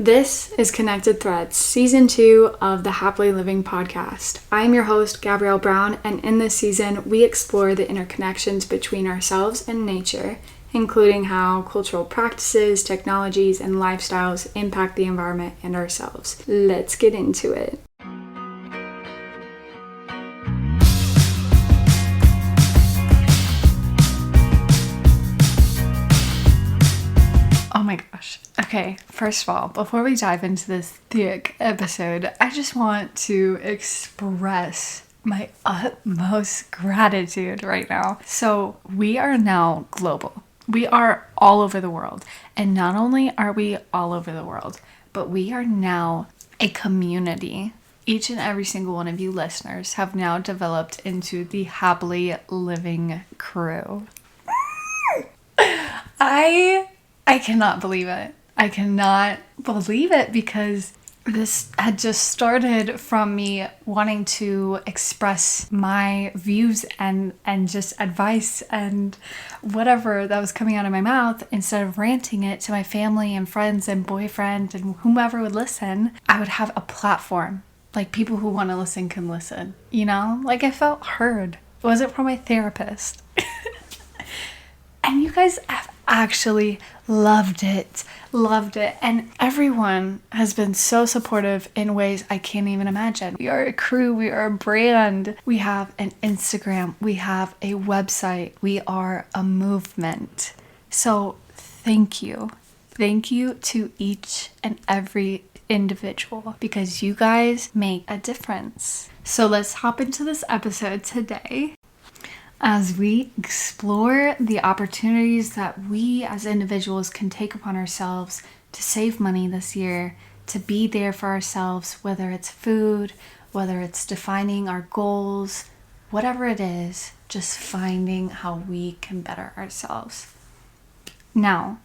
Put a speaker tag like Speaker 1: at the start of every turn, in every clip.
Speaker 1: This is Connected Threads, Season 2 of the Happily Living podcast. I'm your host, Gabrielle Brown, and in this season, we explore the interconnections between ourselves and nature, including how cultural practices, technologies, and lifestyles impact the environment and ourselves. Let's get into it. Oh my gosh. Okay, first of all, before we dive into this thick episode, I just want to express my utmost gratitude right now. So we are now global. We are all over the world. And not only are we all over the world, but we are now a community. Each and every single one of you listeners have now developed into the Happily Living crew. I cannot believe it. I cannot believe it because this had just started from me wanting to express my views and just advice and whatever that was coming out of my mouth. Instead of ranting it to my family and friends and boyfriend and whomever would listen, I would have a platform. Like, people who want to listen can listen, you know? Like, I felt heard. It wasn't from my therapist. And you guys have actually loved it. And everyone has been so supportive in ways I can't even imagine. We are a crew. We are a brand. We have an Instagram. We have a website. We are a movement. So thank you. Thank you to each and every individual because you guys make a difference. So let's hop into this episode today as we explore the opportunities that we as individuals can take upon ourselves to save money this year, to be there for ourselves, whether it's food, whether it's defining our goals, whatever it is, just finding how we can better ourselves. Now,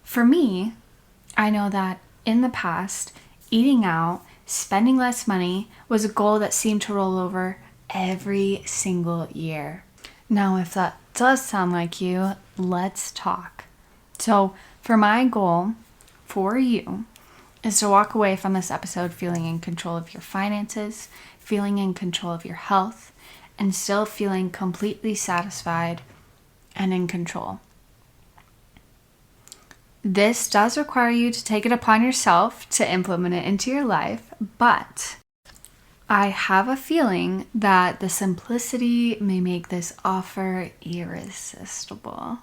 Speaker 1: for me, I know that in the past, eating out, spending less money was a goal that seemed to roll over every single year. Now, if that does sound like you, let's talk. So, for my goal for you is to walk away from this episode feeling in control of your finances, feeling in control of your health, and still feeling completely satisfied and in control. This does require you to take it upon yourself to implement it into your life, but I have a feeling that the simplicity may make this offer irresistible.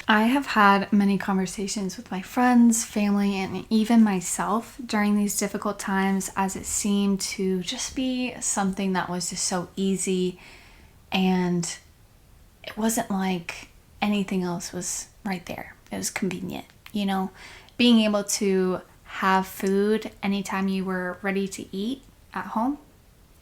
Speaker 1: I have had many conversations with my friends, family, and even myself during these difficult times, as it seemed to just be something that was just so easy, and it wasn't like anything else was right there. It was convenient, you know, being able to have food anytime you were ready to eat at home,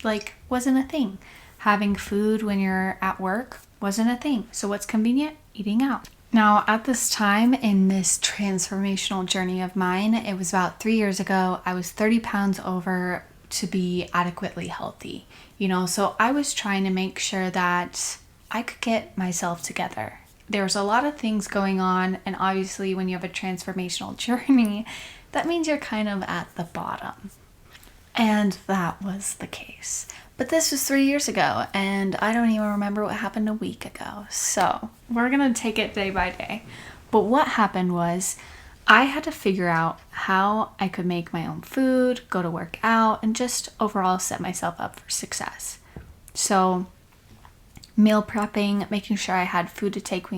Speaker 1: like, wasn't a thing. Having food when you're at work wasn't a thing. So what's convenient? Eating out. Now, at this time in this transformational journey of mine, it was about 3 years ago, I was 30 pounds over to be adequately healthy, you know, so I was trying to make sure that I could get myself together. There was a lot of things going on, and obviously when you have a transformational journey, that means you're kind of at the bottom. And that was the case. But this was 3 years ago, and I don't even remember what happened a week ago. So we're going to take it day by day. But what happened was I had to figure out how I could make my own food, go to work out, and just overall set myself up for success. So meal prepping, making sure I had food to take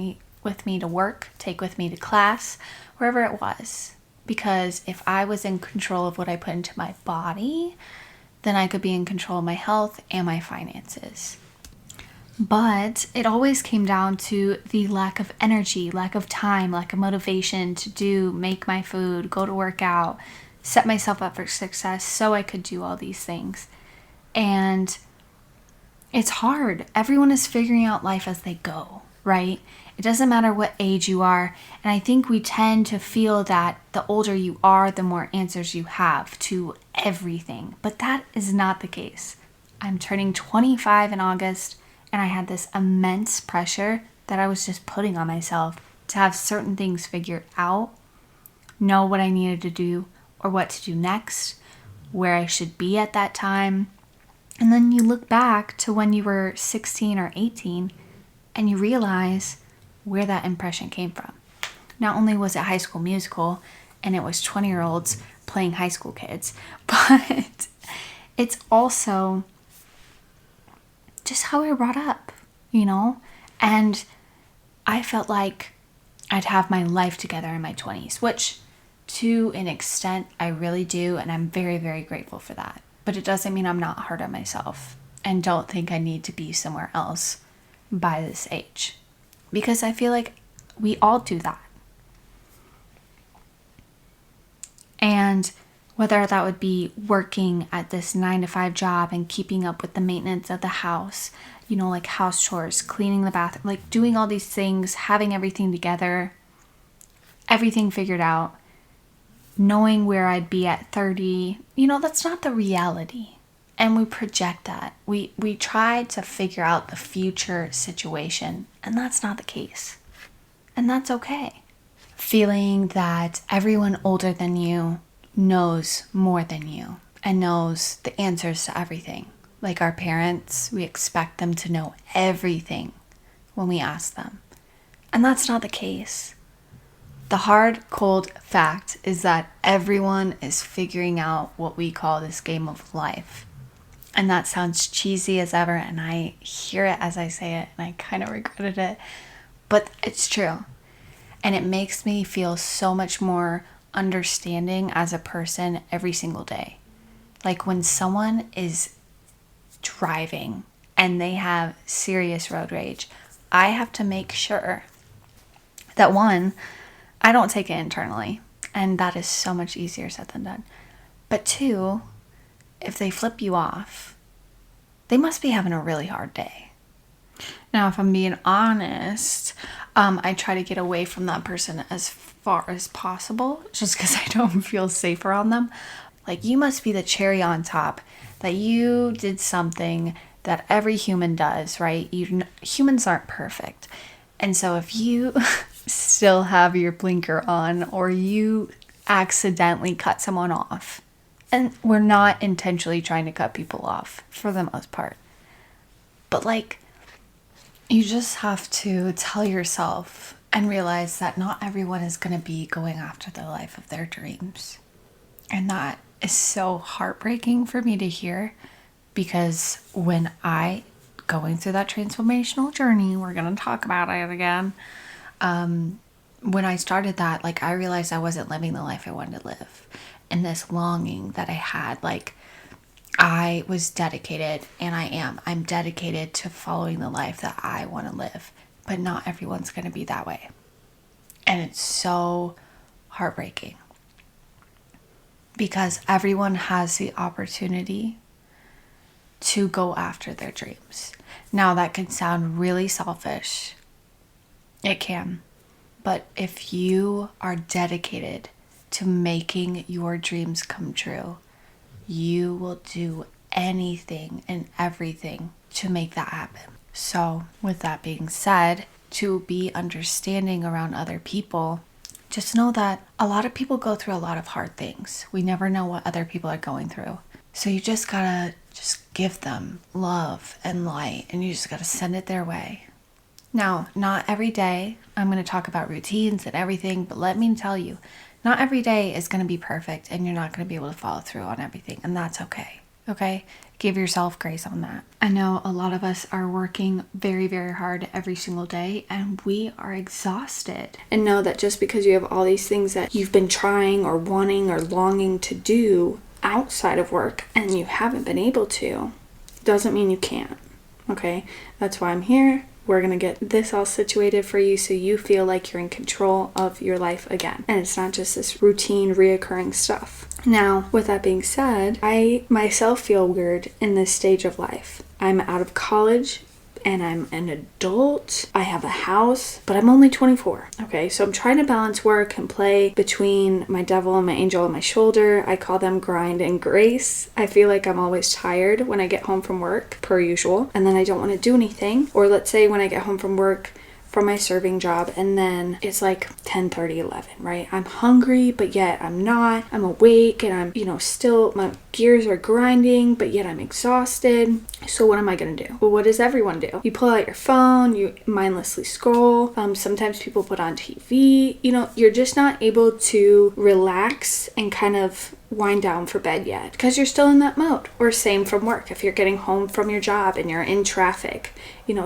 Speaker 1: with me to work, take with me to class, wherever it was. Because if I was in control of what I put into my body, then I could be in control of my health and my finances. But it always came down to the lack of energy, lack of time, lack of motivation to make my food, go to work out, set myself up for success so I could do all these things. And it's hard. Everyone is figuring out life as they go, right? It doesn't matter what age you are. And I think we tend to feel that the older you are, the more answers you have to everything. But that is not the case. I'm turning 25 in August, and I had this immense pressure that I was just putting on myself to have certain things figured out know what I needed to do or what to do next, where I should be at that time. And then you look back to when you were 16 or 18 and you realize where that impression came from. Not only was it High School Musical and it was 20-year-olds playing high school kids, but it's also just how we were brought up, you know? And I felt like I'd have my life together in my 20s, which to an extent I really do, and I'm very, very grateful for that. But it doesn't mean I'm not hard on myself and don't think I need to be somewhere else by this age. Because I feel like we all do that. And whether that would be working at this 9-to-5 job and keeping up with the maintenance of the house, you know, like house chores, cleaning the bathroom, like doing all these things, having everything together, everything figured out, knowing where I'd be at 30, you know, that's not the reality. And we project that. We try to figure out the future situation, and that's not the case. And that's okay. Feeling that everyone older than you knows more than you and knows the answers to everything. Like our parents, we expect them to know everything when we ask them. And that's not the case. The hard, cold fact is that everyone is figuring out what we call this game of life. And that sounds cheesy as ever, and I hear it as I say it, and I kind of regretted it. But it's true. And it makes me feel so much more understanding as a person every single day. Like when someone is driving and they have serious road rage, I have to make sure that one, I don't take it internally, and that is so much easier said than done. But two, if they flip you off, they must be having a really hard day. Now, if I'm being honest, I try to get away from that person as far as possible, just because I don't feel safe around them. Like, you must be the cherry on top, that you did something that every human does, right? Humans aren't perfect. And so if you still have your blinker on, or you accidentally cut someone off, and we're not intentionally trying to cut people off for the most part, but like, you just have to tell yourself and realize that not everyone is going to be going after the life of their dreams. And that is so heartbreaking for me to hear, because when going through that transformational journey, we're going to talk about it again. When I started that, like, I realized I wasn't living the life I wanted to live. And this longing that I had, like, I was dedicated, and I'm dedicated to following the life that I want to live. But not everyone's going to be that way. And it's so heartbreaking. Because everyone has the opportunity to go after their dreams. Now, that can sound really selfish. It can. But if you are dedicated to making your dreams come true, you will do anything and everything to make that happen. So, with that being said, to be understanding around other people, just know that a lot of people go through a lot of hard things. We never know what other people are going through. So you just gotta give them love and light, and you just gotta send it their way. Now, not every day I'm going to talk about routines and everything, but let me tell you, not every day is going to be perfect, and you're not going to be able to follow through on everything, and that's okay. Okay? Give yourself grace on that. I know a lot of us are working very, very hard every single day, and we are exhausted. And know that just because you have all these things that you've been trying or wanting or longing to do outside of work and you haven't been able to, doesn't mean you can't. Okay? That's why I'm here. We're going to get this all situated for you so you feel like you're in control of your life again. And it's not just this routine, reoccurring stuff. Now, with that being said, I myself feel weird in this stage of life. I'm out of college and I'm an adult. I have a house, but I'm only 24. Okay, so I'm trying to balance work and play between my devil and my angel on my shoulder. I call them grind and grace. I feel like I'm always tired when I get home from work, per usual, and then I don't want to do anything. Or let's say when I get home from work from my serving job, and then it's like 10:30, 11, right? I'm hungry, but yet I'm not. I'm awake and I'm, still my gears are grinding, but yet I'm exhausted. So what am I gonna do? Well, what does everyone do? You pull out your phone, you mindlessly scroll. Sometimes people put on TV. You're just not able to relax and kind of wind down for bed yet because you're still in that mode. Or same from work. If you're getting home from your job and you're in traffic,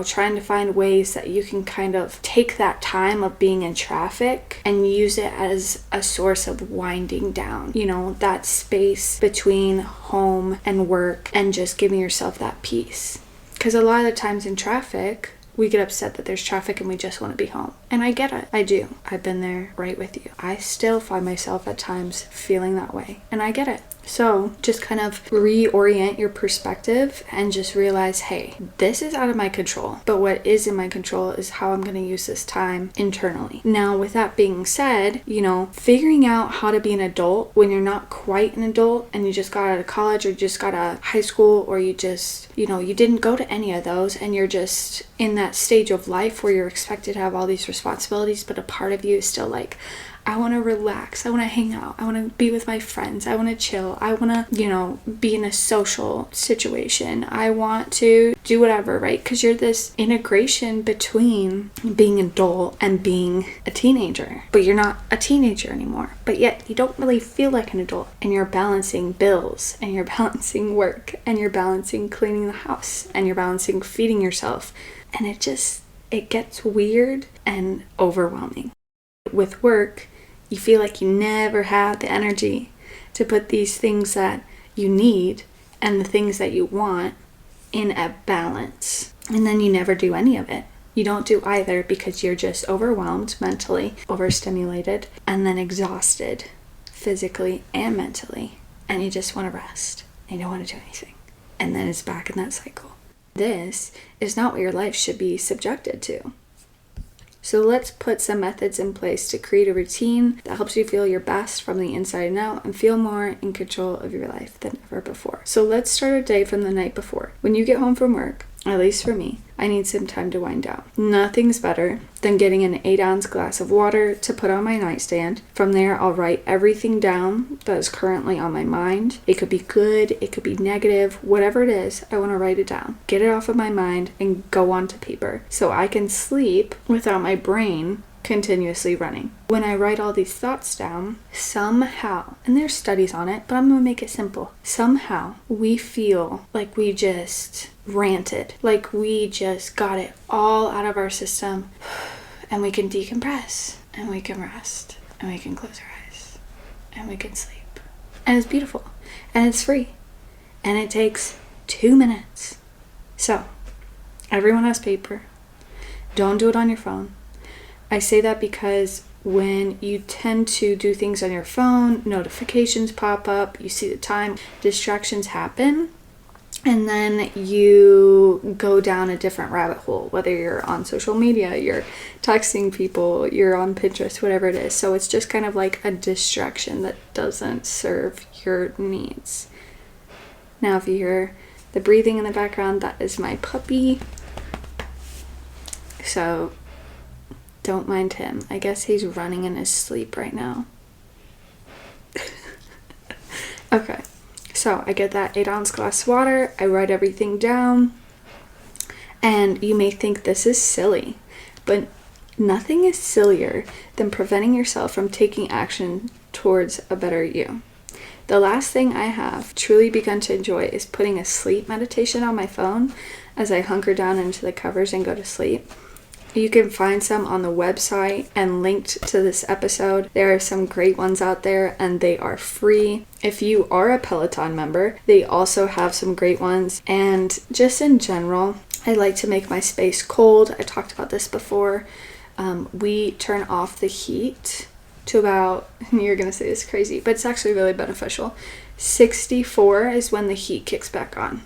Speaker 1: trying to find ways that you can kind of take that time of being in traffic and use it as a source of winding down, that space between home and work, and just giving yourself that peace. Because a lot of the times in traffic, we get upset that there's traffic and we just want to be home. And I get it. I do. I've been there right with you. I still find myself at times feeling that way. And I get it. So just kind of reorient your perspective and just realize, hey, this is out of my control. But what is in my control is how I'm going to use this time internally. Now, with that being said, figuring out how to be an adult when you're not quite an adult and you just got out of college or you just got out of high school, or you just, you didn't go to any of those and you're just in that stage of life where you're expected to have all these responsibilities, but a part of you is still like, I want to relax. I want to hang out. I want to be with my friends. I want to chill. I want to, be in a social situation. I want to do whatever, right? Because you're this integration between being an adult and being a teenager. But you're not a teenager anymore. But yet you don't really feel like an adult. And you're balancing bills, and you're balancing work, and you're balancing cleaning the house, and you're balancing feeding yourself. And it gets weird and overwhelming. With work, you feel like you never have the energy to put these things that you need and the things that you want in a balance. And then you never do any of it. You don't do either because you're just overwhelmed mentally, overstimulated, and then exhausted physically and mentally. And you just want to rest. And you don't want to do anything. And then it's back in that cycle. This is not what your life should be subjected to. So let's put some methods in place to create a routine that helps you feel your best from the inside and out and feel more in control of your life than ever before. So let's start our day from the night before. When you get home from work, at least for me, I need some time to wind down. Nothing's better than getting an 8-ounce glass of water to put on my nightstand. From there, I'll write everything down that is currently on my mind. It could be good, it could be negative, whatever it is, I want to write it down. Get it off of my mind and go onto paper so I can sleep without my brain continuously running. When I write all these thoughts down, somehow, and there's studies on it, but I'm going to make it simple. Somehow, we feel like we just ranted, like we just got it all out of our system, and we can decompress, and we can rest, and we can close our eyes, and we can sleep. And it's beautiful, and it's free, and it takes 2 minutes. So, everyone has paper. Don't do it on your phone. I say that because when you tend to do things on your phone, notifications pop up, you see the time, distractions happen, and then you go down a different rabbit hole, whether you're on social media, you're texting people, you're on Pinterest, whatever it is. So it's just kind of like a distraction that doesn't serve your needs. Now, if you hear the breathing in the background, that is my puppy. So don't mind him. I guess he's running in his sleep right now. Okay, so I get that 8-ounce glass of water. I write everything down. And you may think this is silly, but nothing is sillier than preventing yourself from taking action towards a better you. The last thing I have truly begun to enjoy is putting a sleep meditation on my phone as I hunker down into the covers and go to sleep. You can find some on the website and linked to this episode. There are some great ones out there and they are free. If you are a Peloton member, they also have some great ones. And just in general, I like to make my space cold. I talked about this before. We turn off the heat to about, you're going to say it's crazy, but it's actually really beneficial. 64 is when the heat kicks back on.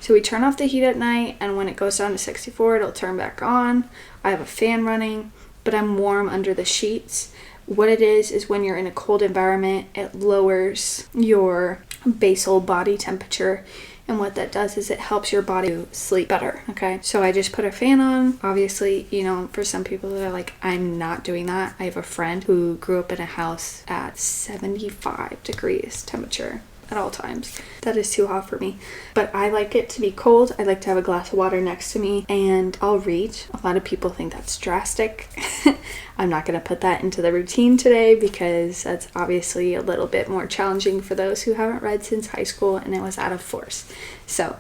Speaker 1: So we turn off the heat at night, and when it goes down to 64, it'll turn back on. I have a fan running, but I'm warm under the sheets. What it is when you're in a cold environment, it lowers your basal body temperature And what that does is it helps your body sleep better, okay? So I just put a fan on. Obviously, for some people that are like, I'm not doing that. I have a friend who grew up in a house at 75 degrees temperature at all times. That is too hot for me. But I like it to be cold. I like to have a glass of water next to me and I'll read. A lot of people think that's drastic. I'm not going to put that into the routine today because that's obviously a little bit more challenging for those who haven't read since high school and it was out of force. So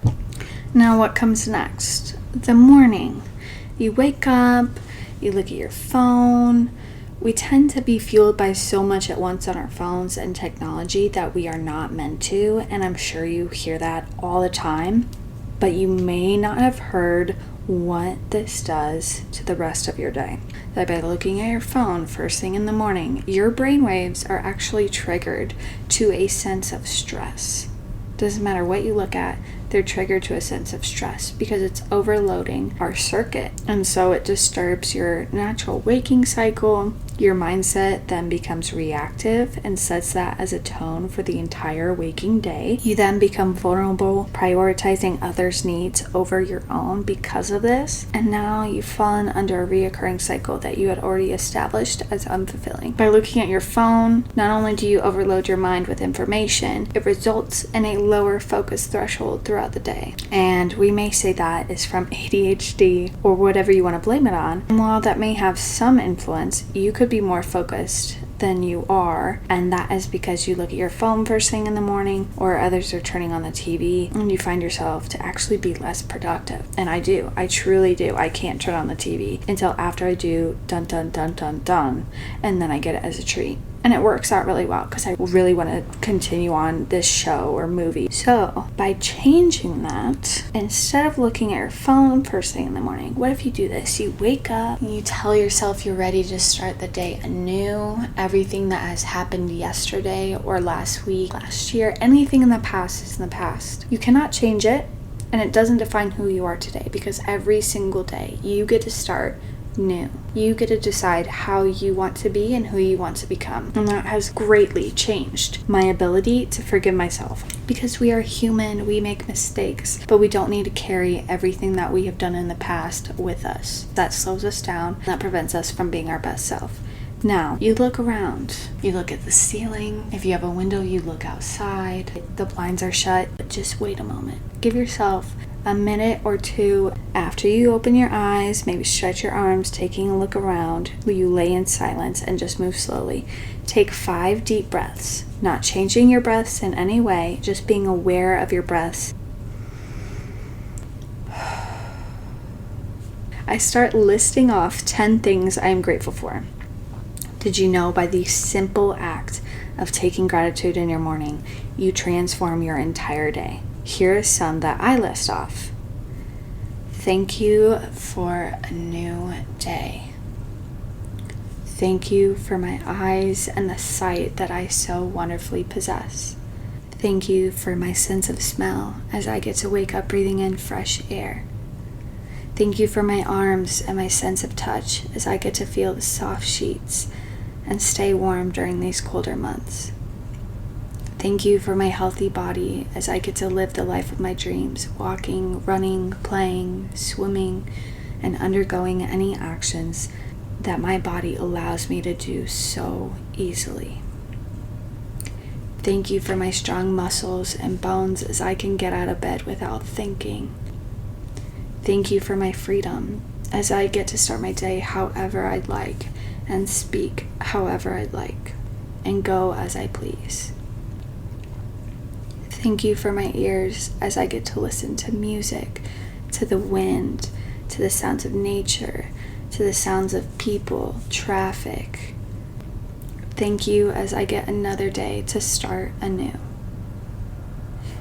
Speaker 1: now what comes next? The morning. You wake up, you look at your phone. We tend to be fueled by so much at once on our phones and technology that we are not meant to, and I'm sure you hear that all the time, but you may not have heard what this does to the rest of your day. That by looking at your phone first thing in the morning, your brainwaves are actually triggered to a sense of stress. Doesn't matter what you look at, they're triggered to a sense of stress because it's overloading our circuit. And so it disturbs your natural waking cycle. Your mindset then becomes reactive and sets that as a tone for the entire waking day. You then become vulnerable, prioritizing others' needs over your own because of this. And now you've fallen under a reoccurring cycle that you had already established as unfulfilling. By looking at your phone, not only do you overload your mind with information, it results in a lower focus threshold throughout the day. And we may say that is from ADHD or whatever you want to blame it on. And while that may have some influence, you could be more focused than you are, and that is because you look at your phone first thing in the morning or others are turning on the TV and you find yourself to actually be less productive. And I truly do. I can't turn on the TV until after I do dun dun dun dun dun, and then I get it as a treat. And it works out really well because I really want to continue on this show or movie. So by changing that, instead of looking at your phone first thing in the morning, what if you do this? You wake up and you tell yourself you're ready to start the day anew. Everything that has happened yesterday or last week, last year, anything in the past is in the past. You cannot change it, and it doesn't define who you are today because every single day you get to start new. You get to decide how you want to be and who you want to become. And that has greatly changed my ability to forgive myself. Because we are human, we make mistakes, but we don't need to carry everything that we have done in the past with us. That slows us down, that prevents us from being our best self. Now, you look around, you look at the ceiling. If you have a window, you look outside. The blinds are shut, but just wait a moment. Give yourself a minute or two after you open your eyes, maybe stretch your arms, taking a look around. You lay in silence and just move slowly. Take 5 deep breaths, not changing your breaths in any way, just being aware of your breaths. I start listing off 10 things I am grateful for. Did you know by the simple act of taking gratitude in your morning, you transform your entire day? Here are some that I list off. Thank you for a new day. Thank you for my eyes and the sight that I so wonderfully possess. Thank you for my sense of smell as I get to wake up breathing in fresh air. Thank you for my arms and my sense of touch as I get to feel the soft sheets and stay warm during these colder months. Thank you for my healthy body as I get to live the life of my dreams, walking, running, playing, swimming, and undergoing any actions that my body allows me to do so easily. Thank you for my strong muscles and bones as I can get out of bed without thinking. Thank you for my freedom as I get to start my day however I'd like and speak however I'd like and go as I please. Thank you for my ears as I get to listen to music, to the wind, to the sounds of nature, to the sounds of people, traffic. Thank you as I get another day to start anew.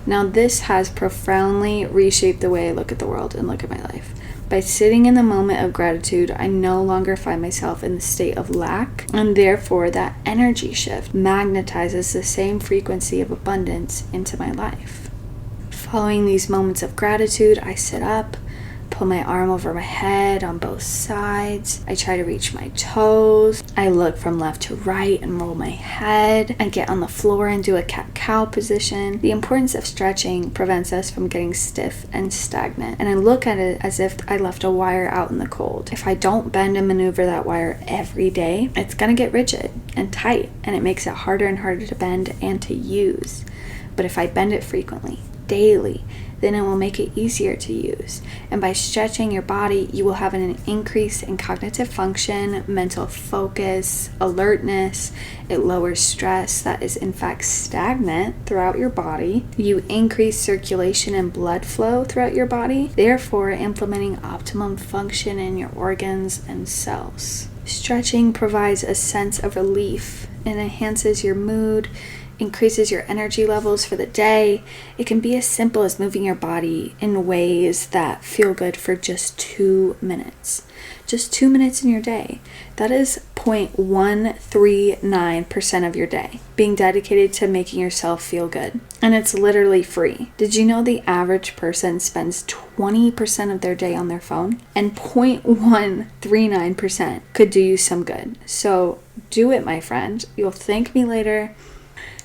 Speaker 1: Now this has profoundly reshaped the way I look at the world and look at my life. By sitting in the moment of gratitude, I no longer find myself in the state of lack, and therefore that energy shift magnetizes the same frequency of abundance into my life. Following these moments of gratitude, I sit up, Put my arm over my head on both sides. I try to reach my toes. I look from left to right and roll my head. I get on the floor and do a cat-cow position. The importance of stretching prevents us from getting stiff and stagnant. And I look at it as if I left a wire out in the cold. If I don't bend and maneuver that wire every day, it's gonna get rigid and tight, and it makes it harder and harder to bend and to use. But if I bend it frequently, daily, then it will make it easier to use. And by stretching your body, you will have an increase in cognitive function, mental focus, alertness. It lowers stress that is in fact stagnant throughout your body. You increase circulation and blood flow throughout your body, therefore implementing optimum function in your organs and cells. Stretching provides a sense of relief and enhances your mood, increases your energy levels for the day. It can be as simple as moving your body in ways that feel good for just 2 minutes. Just 2 minutes in your day. That is 0.139% of your day being dedicated to making yourself feel good. And it's literally free. Did you know the average person spends 20% of their day on their phone? And 0.139% could do you some good. So do it, my friend. You'll thank me later.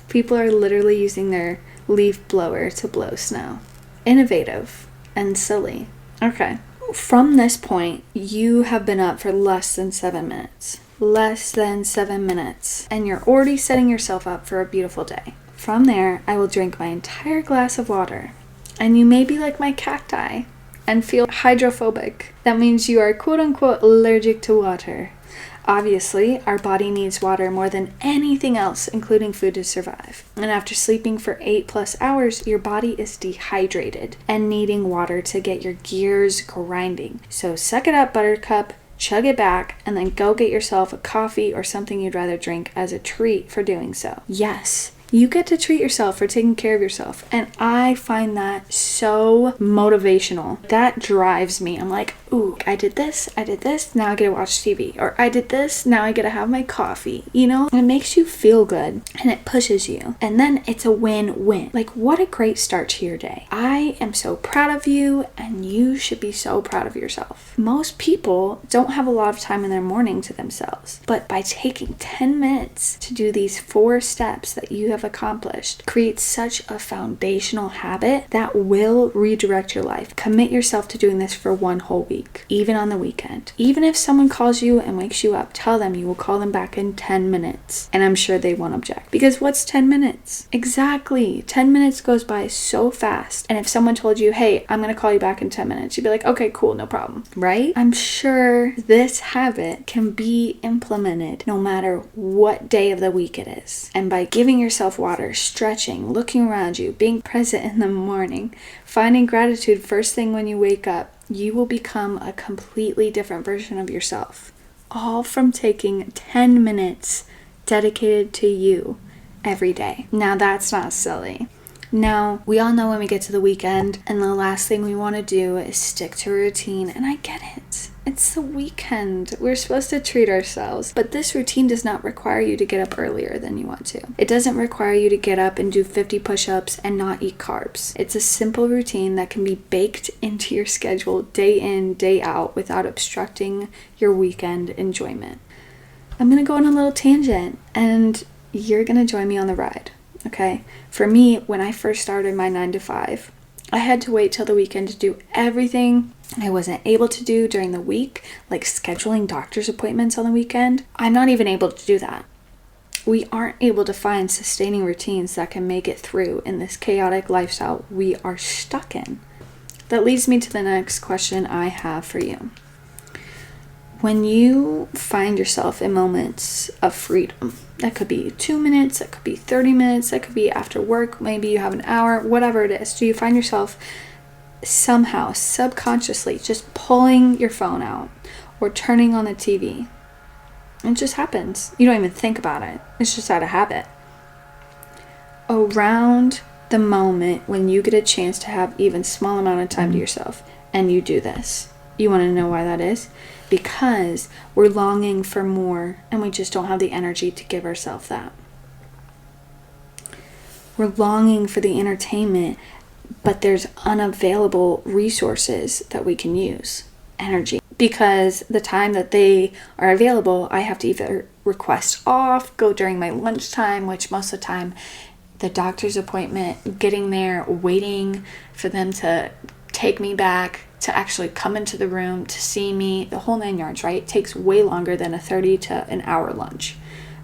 Speaker 1: People are literally using their leaf blower to blow snow. Innovative and silly. Okay. From this point, you have been up for less than 7 minutes. Less than 7 minutes. And you're already setting yourself up for a beautiful day. From there, I will drink my entire glass of water. And you may be like my cacti and feel hydrophobic. That means you are quote unquote allergic to water. Obviously, our body needs water more than anything else, including food, to survive. And after sleeping for 8+ hours, your body is dehydrated and needing water to get your gears grinding. So suck it up, buttercup, chug it back, and then go get yourself a coffee or something you'd rather drink as a treat for doing so. Yes, you get to treat yourself for taking care of yourself. And I find that so motivational. That drives me. I'm like, ooh, I did this, now I get to watch TV. Or I did this, now I get to have my coffee. You know, and it makes you feel good and it pushes you. And then it's a win-win. Like, what a great start to your day. I am so proud of you, and you should be so proud of yourself. Most people don't have a lot of time in their morning to themselves. But by taking 10 minutes to do these 4 steps that you have accomplished, create such a foundational habit that will redirect your life. Commit yourself to doing this for 1 whole week, even on the weekend. Even if someone calls you and wakes you up, tell them you will call them back in 10 minutes. And I'm sure they won't object. Because what's 10 minutes? Exactly. 10 minutes goes by so fast. And if someone told you, hey, I'm going to call you back in 10 minutes, you'd be like, okay, cool, no problem. Right? I'm sure this habit can be implemented no matter what day of the week it is. And by giving yourself water, stretching, looking around you, being present in the morning, finding gratitude first thing when you wake up, you will become a completely different version of yourself. All from taking 10 minutes dedicated to you every day. Now that's not silly. Now, we all know when we get to the weekend and the last thing we want to do is stick to a routine, and I get it. It's the weekend. We're supposed to treat ourselves, but this routine does not require you to get up earlier than you want to. It doesn't require you to get up and do 50 push-ups and not eat carbs. It's a simple routine that can be baked into your schedule day in, day out without obstructing your weekend enjoyment. I'm going to go on a little tangent, and you're going to join me on the ride. Okay, for me, when I first started my 9-to-5, I had to wait till the weekend to do everything I wasn't able to do during the week, like scheduling doctor's appointments on the weekend. I'm not even able to do that. We aren't able to find sustaining routines that can make it through in this chaotic lifestyle we are stuck in. That leads me to the next question I have for you. When you find yourself in moments of freedom, that could be 2 minutes, that could be 30 minutes, that could be after work, maybe you have an hour, whatever it is. Do you find yourself somehow, subconsciously, just pulling your phone out or turning on the TV? It just happens. You don't even think about it. It's just out of habit. Around the moment when you get a chance to have even small amount of time to yourself and you do this. You want to know why that is? Because we're longing for more and we just don't have the energy to give ourselves that. We're longing for the entertainment but there's unavailable resources that we can use, energy. Because the time that they are available, I have to either request off, go during my lunchtime, which most of the time, the doctor's appointment, getting there, waiting for them to take me back, to actually come into the room, to see me, the whole 9 yards, right? It takes way longer than a 30 to an hour lunch.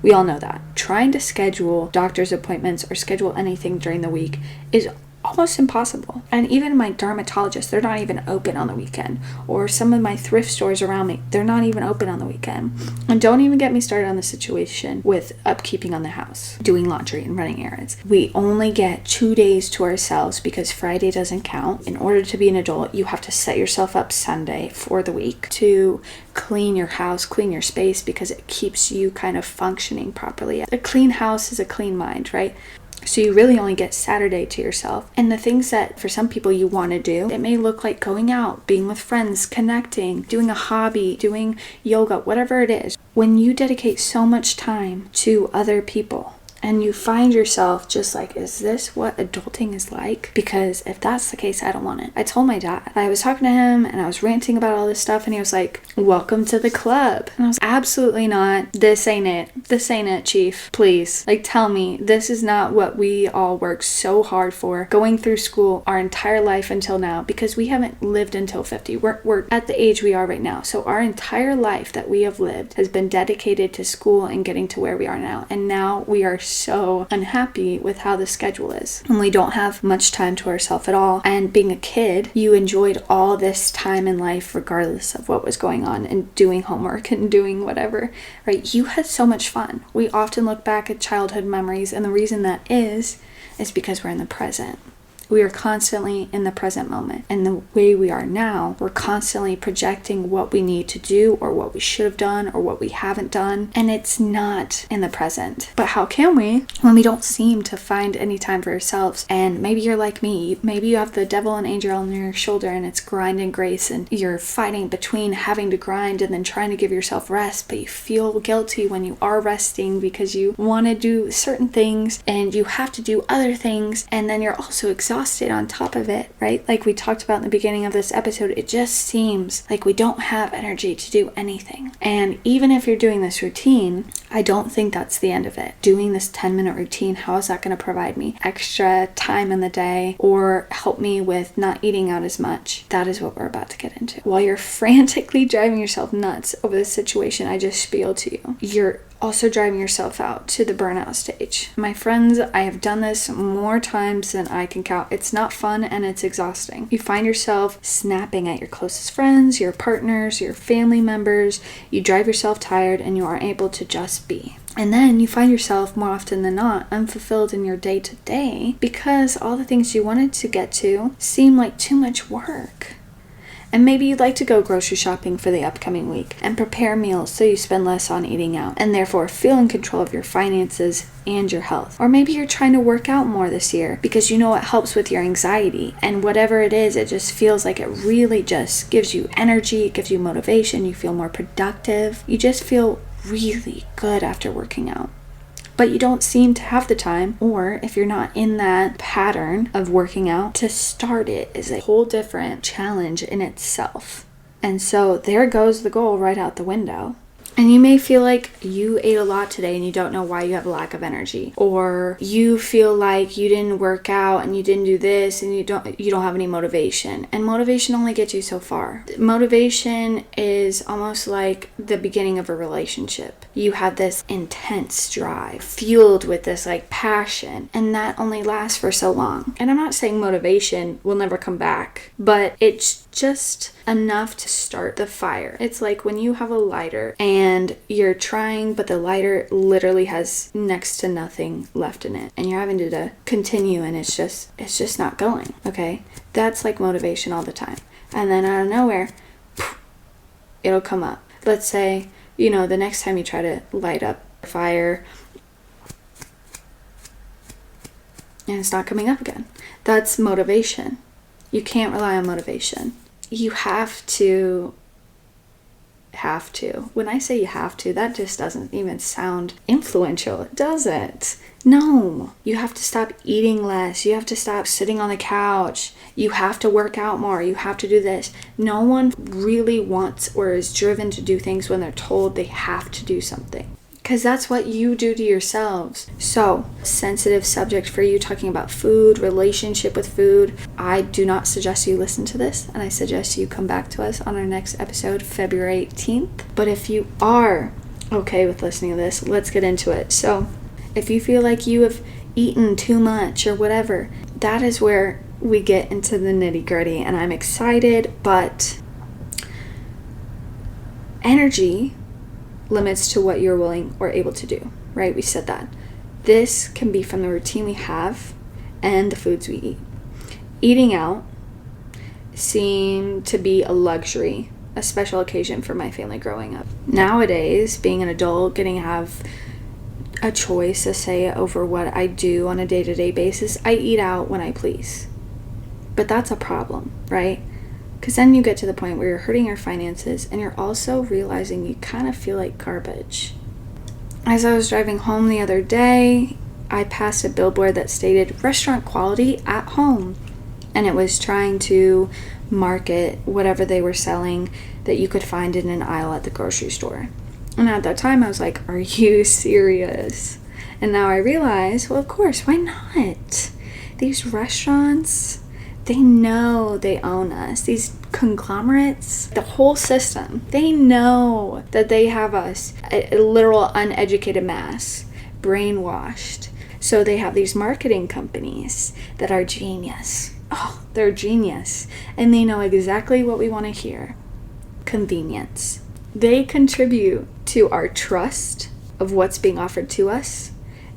Speaker 1: We all know that. Trying to schedule doctor's appointments or schedule anything during the week is almost impossible. And even my dermatologist, they're not even open on the weekend. Or some of my thrift stores around me, they're not even open on the weekend. And don't even get me started on the situation with upkeeping on the house, doing laundry and running errands. We only get 2 days to ourselves because Friday doesn't count. In order to be an adult, you have to set yourself up Sunday for the week to clean your house, clean your space, because it keeps you kind of functioning properly. A clean house is a clean mind, right? So you really only get Saturday to yourself. And the things that for some people you want to do, it may look like going out, being with friends, connecting, doing a hobby, doing yoga, whatever it is. When you dedicate so much time to other people, and you find yourself just like, is this what adulting is like? Because if that's the case, I don't want it. I told my dad. I was talking to him and I was ranting about all this stuff and he was like, welcome to the club. And I was absolutely not. This ain't it. This ain't it, chief. Please. Like, tell me, this is not what we all work so hard for, going through school our entire life until now, because we haven't lived until 50. We're at the age we are right now. So our entire life that we have lived has been dedicated to school and getting to where we are now. And now we are so unhappy with how the schedule is, and we don't have much time to ourselves at all. And being a kid, you enjoyed all this time in life regardless of what was going on, and doing homework and doing whatever, right? You had so much fun. We often look back at childhood memories, and the reason that is because we're in the present. We are constantly in the present moment. And the way we are now, we're constantly projecting what we need to do or what we should have done or what we haven't done. And it's not in the present. But how can we when we don't seem to find any time for ourselves? And maybe you're like me. Maybe you have the devil and angel on your shoulder and it's grind and grace, and you're fighting between having to grind and then trying to give yourself rest. But you feel guilty when you are resting because you want to do certain things and you have to do other things. And then you're also exhausted on top of it, right? Like we talked about in the beginning of this episode, it just seems like we don't have energy to do anything. And even if you're doing this routine, I don't think that's the end of it. Doing this 10-minute routine, how is that going to provide me extra time in the day or help me with not eating out as much? That is what we're about to get into. While you're frantically driving yourself nuts over the situation I just spieled to you, you're also driving yourself out to the burnout stage. My friends, I have done this more times than I can count. It's not fun and it's exhausting. You find yourself snapping at your closest friends, your partners, your family members. You drive yourself tired and you aren't able to just be. And then you find yourself more often than not unfulfilled in your day-to-day because all the things you wanted to get to seem like too much work. And maybe you'd like to go grocery shopping for the upcoming week and prepare meals so you spend less on eating out and therefore feel in control of your finances and your health. Or maybe you're trying to work out more this year because you know it helps with your anxiety, and whatever it is, it just feels like it really just gives you energy, it gives you motivation, you feel more productive, you just feel really good after working out. But you don't seem to have the time, or if you're not in that pattern of working out, to start it is a whole different challenge in itself. And so there goes the goal right out the window. And you may feel like you ate a lot today and you don't know why you have a lack of energy. Or you feel like you didn't work out and you didn't do this and you don't have any motivation. And motivation only gets you so far. Motivation is almost like the beginning of a relationship. You have this intense drive, fueled with this like passion, and that only lasts for so long. And I'm not saying motivation will never come back, but it's just enough to start the fire. It's like when you have a lighter and you're trying, but the lighter literally has next to nothing left in it, and you're having to continue, and it's just not going. Okay, that's like motivation all the time. And then out of nowhere, it'll come up. Let's say, the next time you try to light up a fire and it's not coming up again. That's motivation. You can't rely on motivation. You have to have to. When I say you have to, that just doesn't even sound influential. It doesn't. No, you have to stop eating less. You have to stop sitting on the couch. You have to work out more. You have to do this. No one really wants or is driven to do things when they're told they have to do something. Because that's what you do to yourselves. So, sensitive subject for you, talking about food, relationship with food. I do not suggest you listen to this, and I suggest you come back to us on our next episode, February 18th. But if you are okay with listening to this, let's get into it. So, if you feel like you have eaten too much or whatever, that is where we get into the nitty-gritty, and I'm excited, but energy limits to what you're willing or able to do, right? We said that. This can be from the routine we have and the foods we eat. Eating out seemed to be a luxury, a special occasion for my family growing up. Nowadays, being an adult, getting to have a choice, a say over what I do on a day-to-day basis, I eat out when I please. But that's a problem, right? Because then you get to the point where you're hurting your finances and you're also realizing you kind of feel like garbage. As I was driving home the other day, I passed a billboard that stated restaurant quality at home. And it was trying to market whatever they were selling that you could find in an aisle at the grocery store. And at that time, I was like, are you serious? And now I realize, well, of course, why not? These restaurants, they know they own us. These conglomerates, the whole system, they know that they have us, a literal uneducated mass, brainwashed. So they have these marketing companies that are genius. Oh, they're genius. And they know exactly what we want to hear. Convenience. They contribute to our trust of what's being offered to us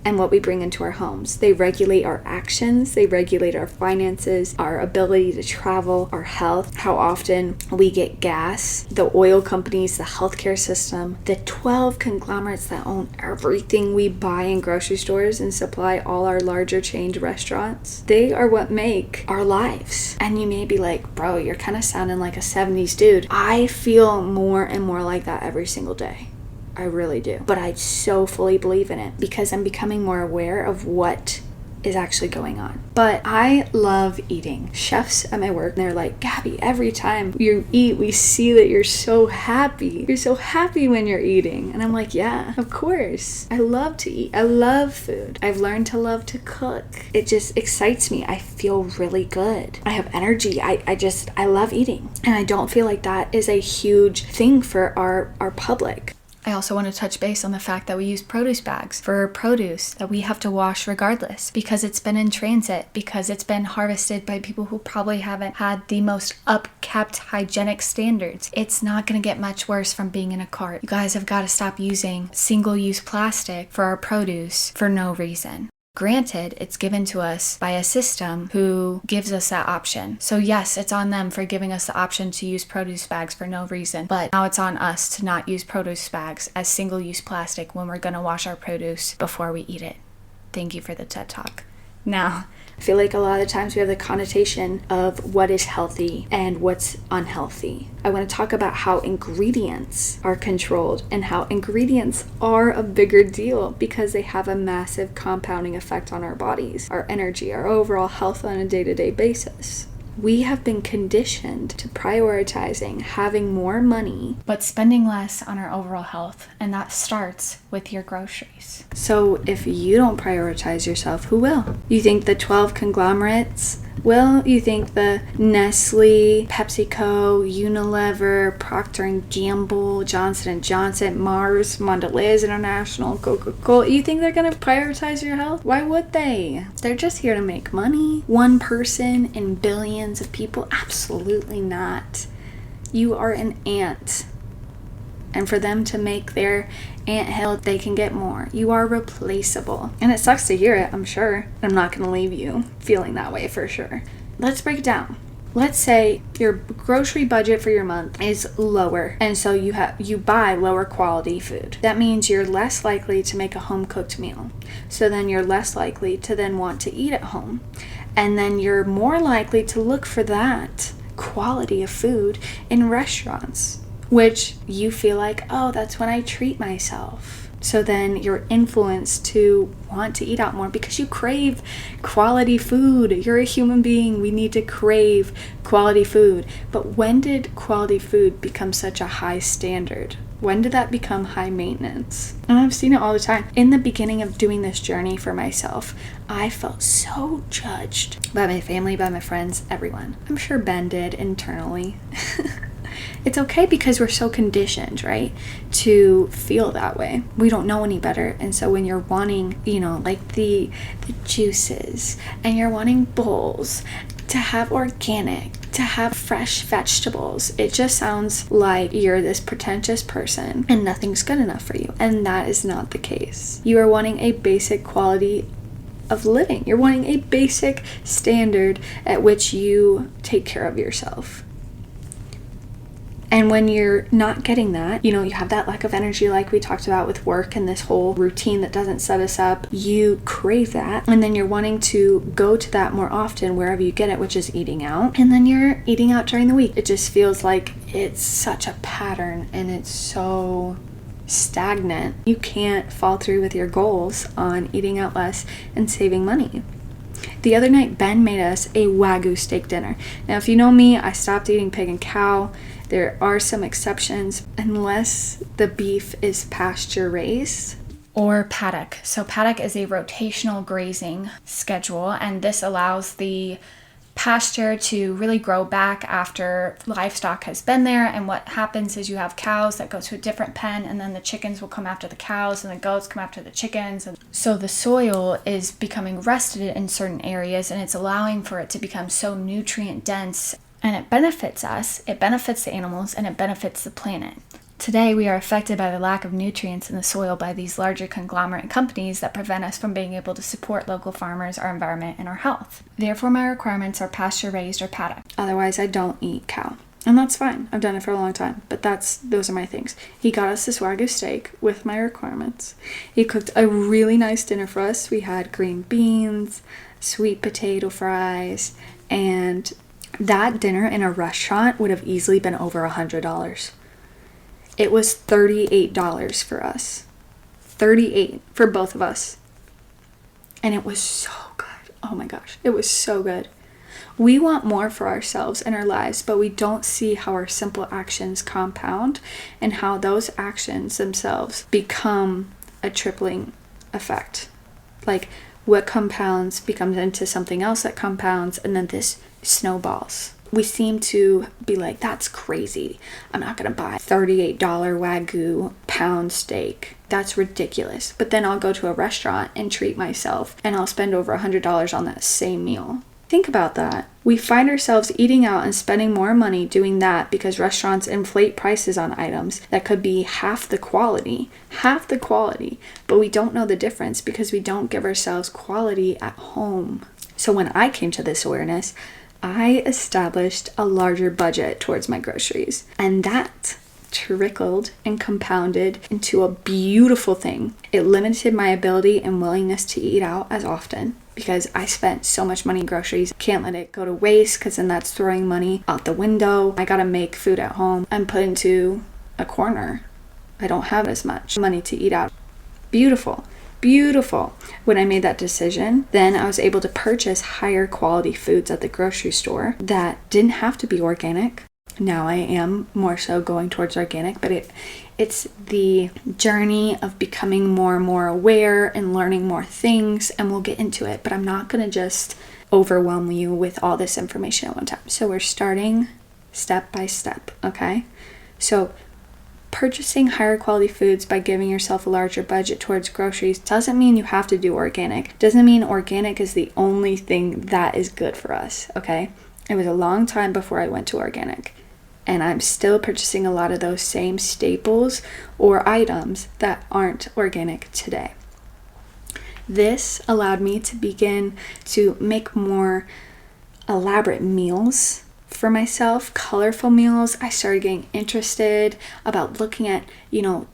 Speaker 1: and what we bring into our homes. They regulate our actions, they regulate our finances, our ability to travel, our health, how often we get gas, the oil companies, the healthcare system, the 12 conglomerates that own everything we buy in grocery stores and supply all our larger chain restaurants. They are what make our lives. And you may be like, bro, you're kind of sounding like a 70s dude. I feel more and more like that every single day. I really do. But I so fully believe in it because I'm becoming more aware of what is actually going on. But I love eating. Chefs at my work, they're like, Gabby, every time you eat, we see that you're so happy. You're so happy when you're eating. And I'm like, yeah, of course. I love to eat. I love food. I've learned to love to cook. It just excites me. I feel really good. I have energy. I love eating. And I don't feel like that is a huge thing for our public. I also want to touch base on the fact that we use produce bags for produce that we have to wash regardless because it's been in transit, because it's been harvested by people who probably haven't had the most upkept hygienic standards. It's not going to get much worse from being in a cart. You guys have got to stop using single-use plastic for our produce for no reason. Granted, it's given to us by a system who gives us that option. So yes, it's on them for giving us the option to use produce bags for no reason. But now it's on us to not use produce bags as single-use plastic when we're going to wash our produce before we eat it. Thank you for the TED Talk. Now, I feel like a lot of times we have the connotation of what is healthy and what's unhealthy. I want to talk about how ingredients are controlled and how ingredients are a bigger deal because they have a massive compounding effect on our bodies, our energy, our overall health on a day-to-day basis. We have been conditioned to prioritizing having more money, but spending less on our overall health, and that starts with your groceries. So if you don't prioritize yourself, who will? You think the 12 conglomerates will? You think the Nestle, PepsiCo, Unilever, Procter & Gamble, Johnson & Johnson, Mars, Mondelez International, Coca-Cola, you think they're going to prioritize your health? Why would they? They're just here to make money. One person in billions of people? Absolutely not. You are an ant. And for them to make their anthill, they can get more. You are replaceable. And it sucks to hear it, I'm sure. I'm not going to leave you feeling that way for sure. Let's break it down. Let's say your grocery budget for your month is lower, and so you buy lower quality food. That means you're less likely to make a home-cooked meal. So then you're less likely to then want to eat at home. And then you're more likely to look for that quality of food in restaurants. which you feel like, oh, that's when I treat myself. So then you're influenced to want to eat out more because you crave quality food. You're a human being. We need to crave quality food. But when did quality food become such a high standard? When did that become high maintenance? And I've seen it all the time. In the beginning of doing this journey for myself, I felt so judged by my family, by my friends, everyone. I'm sure Ben did internally. It's okay because we're so conditioned, right, to feel that way. We don't know any better. And so when you're wanting, like the juices, and you're wanting bowls, to have organic, to have fresh vegetables, it just sounds like you're this pretentious person and nothing's good enough for you. And that is not the case. You are wanting a basic quality of living. You're wanting a basic standard at which you take care of yourself. And when you're not getting that, you have that lack of energy like we talked about with work and this whole routine that doesn't set us up, you crave that. And then you're wanting to go to that more often wherever you get it, which is eating out. And then you're eating out during the week. It just feels like it's such a pattern and it's so stagnant. You can't fall through with your goals on eating out less and saving money. The other night, Ben made us a Wagyu steak dinner. Now, if you know me, I stopped eating pig and cow. There are some exceptions unless the beef is pasture raised or paddock. So paddock is a rotational grazing schedule, and this allows the pasture to really grow back after livestock has been there. And what happens is you have cows that go to a different pen, and then the chickens will come after the cows and the goats come after the chickens. And so the soil is becoming rested in certain areas, and it's allowing for it to become so nutrient dense. And it benefits us, it benefits the animals, and it benefits the planet. Today, we are affected by the lack of nutrients in the soil by these larger conglomerate companies that prevent us from being able to support local farmers, our environment, and our health. Therefore, my requirements are pasture-raised or paddock. Otherwise, I don't eat cow. And that's fine. I've done it for a long time. But those are my things. He got us this Wagyu steak with my requirements. He cooked a really nice dinner for us. We had green beans, sweet potato fries, and that dinner in a restaurant would have easily been over $100. It was $38 for us. $38 for both of us. And it was so good. Oh my gosh, it was so good. We want more for ourselves and our lives, but we don't see how our simple actions compound and how those actions themselves become a tripling effect. Like what compounds becomes into something else that compounds, and then this snowballs. We seem to be like, that's crazy. I'm not going to buy $38 Wagyu pound steak. That's ridiculous. But then I'll go to a restaurant and treat myself, and I'll spend over $100 on that same meal. Think about that. We find ourselves eating out and spending more money doing that because restaurants inflate prices on items that could be half the quality, but we don't know the difference because we don't give ourselves quality at home. So when I came to this awareness, I established a larger budget towards my groceries, and that trickled and compounded into a beautiful thing. It limited my ability and willingness to eat out as often because I spent so much money in groceries. Can't let it go to waste because then that's throwing money out the window. I gotta make food at home and put into a corner. I don't have as much money to eat out. Beautiful. When I made that decision, then I was able to purchase higher quality foods at the grocery store that didn't have to be organic. Now I am more so going towards organic, but it's the journey of becoming more and more aware and learning more things, and we'll get into it, but I'm not going to just overwhelm you with all this information at one time. So we're starting step by step, okay? So purchasing higher quality foods by giving yourself a larger budget towards groceries doesn't mean you have to do organic. Doesn't mean organic is the only thing that is good for us, okay? It was a long time before I went to organic, and I'm still purchasing a lot of those same staples or items that aren't organic today. This allowed me to begin to make more elaborate meals for myself, colorful meals. I started getting interested about looking at,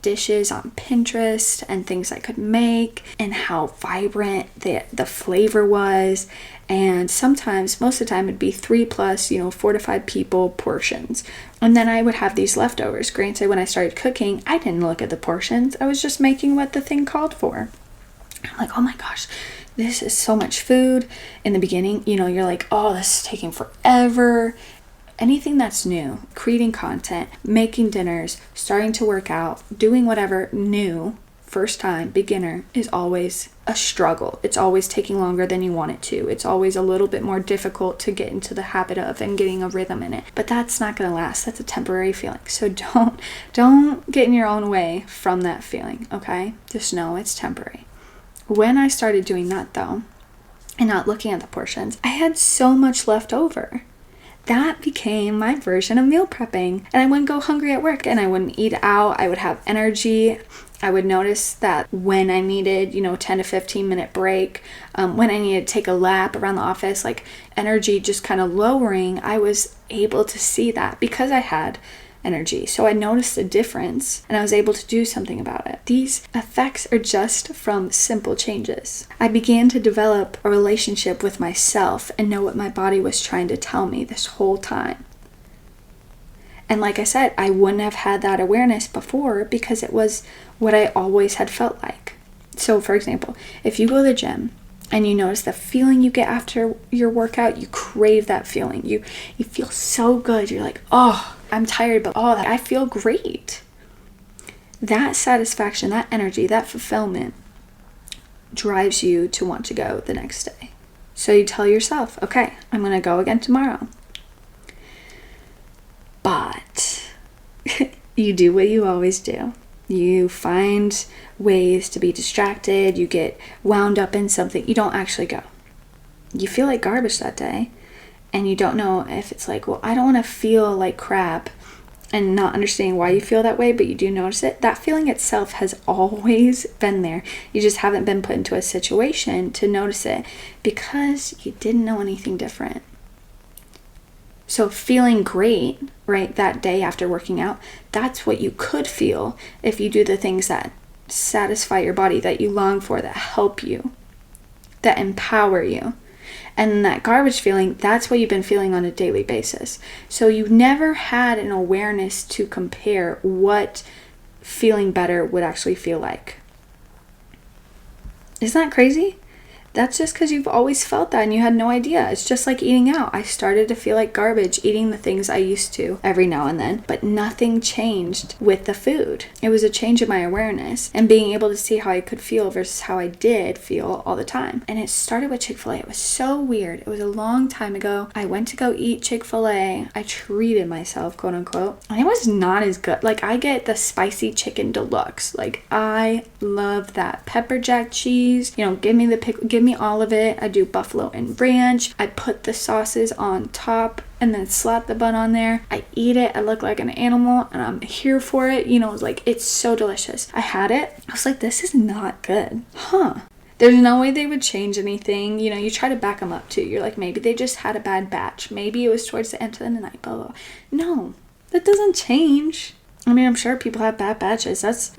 Speaker 1: dishes on Pinterest and things I could make and how vibrant the flavor was. And sometimes, most of the time, it'd be 3+, 4 to 5 people portions. And then I would have these leftovers. Granted, when I started cooking, I didn't look at the portions. I was just making what the thing called for. I'm like, oh my gosh, this is so much food. In the beginning, you're like, oh, this is taking forever. Anything that's new, creating content, making dinners, starting to work out, doing whatever new, first time, beginner, is always a struggle. It's always taking longer than you want it to. It's always a little bit more difficult to get into the habit of and getting a rhythm in it. But that's not going to last. That's a temporary feeling. So don't get in your own way from that feeling, okay? Just know it's temporary. When I started doing that though, and not looking at the portions, I had so much left over. That became my version of meal prepping. And I wouldn't go hungry at work and I wouldn't eat out. I would have energy. I would notice that when I needed, 10 to 15 minute break, when I needed to take a lap around the office, like energy just kind of lowering, I was able to see that because I had energy. So I noticed a difference and I was able to do something about it. These effects are just from simple changes. I began to develop a relationship with myself and know what my body was trying to tell me this whole time. And like I said, I wouldn't have had that awareness before because it was what I always had felt like. So for example, if you go to the gym and you notice the feeling you get after your workout, you crave that feeling. You feel so good. You're like, oh, I'm tired, but I feel great. That satisfaction, that energy, that fulfillment drives you to want to go the next day. So you tell yourself, okay, I'm going to go again tomorrow. But you do what you always do. You find ways to be distracted. You get wound up in something. You don't actually go. You feel like garbage that day. And you don't know if it's like, well, I don't want to feel like crap, and not understanding why you feel that way, but you do notice it. That feeling itself has always been there. You just haven't been put into a situation to notice it because you didn't know anything different. So feeling great, right, that day after working out, that's what you could feel if you do the things that satisfy your body, that you long for, that help you, that empower you. And that garbage feeling, that's what you've been feeling on a daily basis. So you've never had an awareness to compare what feeling better would actually feel like. Isn't that crazy? That's just because you've always felt that and you had no idea. It's just like eating out. I started to feel like garbage eating the things I used to every now and then, but nothing changed with the food. It was a change in my awareness and being able to see how I could feel versus how I did feel all the time. And it started with Chick-fil-A. It was so weird. It was a long time ago. I went to go eat Chick-fil-A. I treated myself, quote unquote, and it was not as good. Like, I get the spicy chicken deluxe. Like, I love that. Pepper jack cheese, give me the pickle, give me all of it. I do buffalo and ranch. I put the sauces on top and then slap the bun on there. I eat it. I look like an animal and I'm here for it. It's so delicious. I had it. I was like, this is not good. There's no way they would change anything. You try to back them up too. You're like, maybe they just had a bad batch. Maybe it was towards the end of the night, blah, blah, blah. No, that doesn't change. I mean, I'm sure people have bad batches. But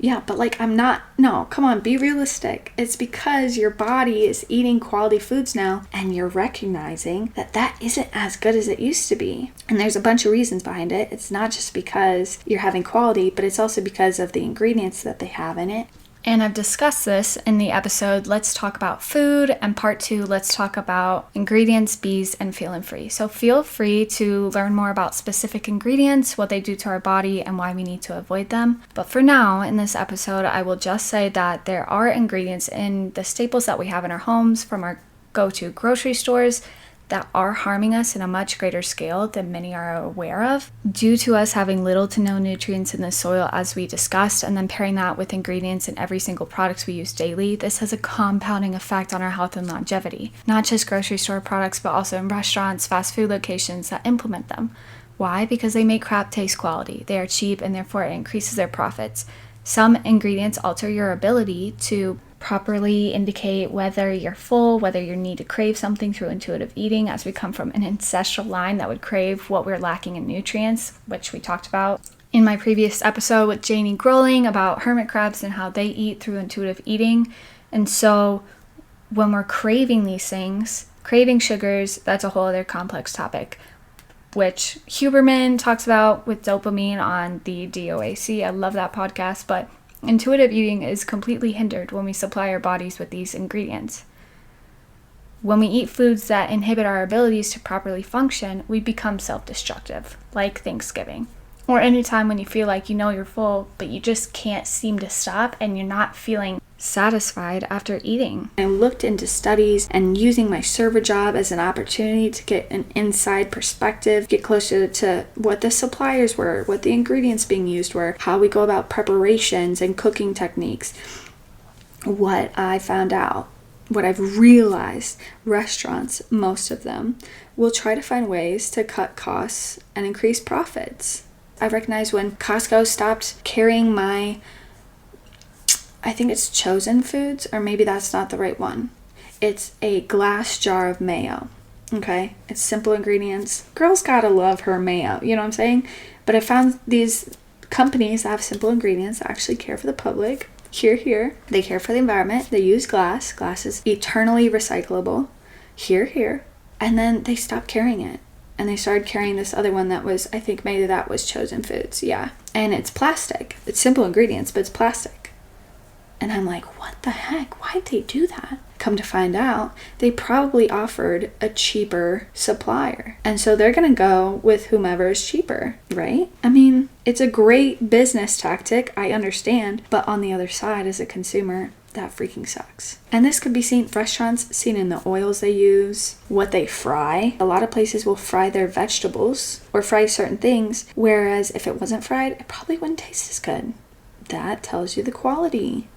Speaker 1: no, come on, be realistic. It's because your body is eating quality foods now and you're recognizing that isn't as good as it used to be. And there's a bunch of reasons behind it. It's not just because you're having quality, but it's also because of the ingredients that they have in it. And I've discussed this in the episode, Let's Talk About Food, and part 2, Let's Talk About Ingredients, Bees, and Feeling Free. So feel free to learn more about specific ingredients, what they do to our body, and why we need to avoid them. But for now, in this episode, I will just say that there are ingredients in the staples that we have in our homes from our go-to grocery stores that are harming us in a much greater scale than many are aware of, due to us having little to no nutrients in the soil, as we discussed, and then pairing that with ingredients in every single product we use daily. This has a compounding effect on our health and longevity, not just grocery store products, but also in restaurants, fast food locations that implement them. Why? Because they make crap taste quality. They are cheap and therefore it increases their profits. Some ingredients alter your ability to properly indicate whether you're full, whether you need to crave something through intuitive eating, as we come from an ancestral line that would crave what we're lacking in nutrients, which we talked about in my previous episode with Janie Growling about hermit crabs and how they eat through intuitive eating. And so when we're craving these things, craving sugars, that's a whole other complex topic, which Huberman talks about with dopamine on the DOAC. I love that podcast, but intuitive eating is completely hindered when we supply our bodies with these ingredients. When we eat foods that inhibit our abilities to properly function, we become self-destructive, like Thanksgiving. Or anytime when you feel like you know you're full, but you just can't seem to stop and you're not feeling satisfied after eating. I looked into studies and using my server job as an opportunity to get an inside perspective, get closer to what the suppliers were, what the ingredients being used were, how we go about preparations and cooking techniques. What I found out, what I've realized, restaurants, most of them, will try to find ways to cut costs and increase profits. I recognize when Costco stopped carrying I think it's Chosen Foods, or maybe that's not the right one. It's a glass jar of mayo, okay? It's simple ingredients. Girl's gotta love her mayo, you know what I'm saying? But I found these companies that have simple ingredients that actually care for the public. Here. They care for the environment. They use glass. Glass is eternally recyclable. Here. And then they stopped carrying it. And they started carrying this other one that was, I think maybe that was Chosen Foods, yeah. And it's plastic. It's simple ingredients, but it's plastic. And I'm like, what the heck? Why'd they do that? Come to find out, they probably offered a cheaper supplier. And so they're going to go with whomever is cheaper, right? I mean, it's a great business tactic, I understand. But on the other side, as a consumer, that freaking sucks. And this could be seen, restaurants, seen in the oils they use, what they fry. A lot of places will fry their vegetables or fry certain things, whereas if it wasn't fried, it probably wouldn't taste as good. That tells you the quality.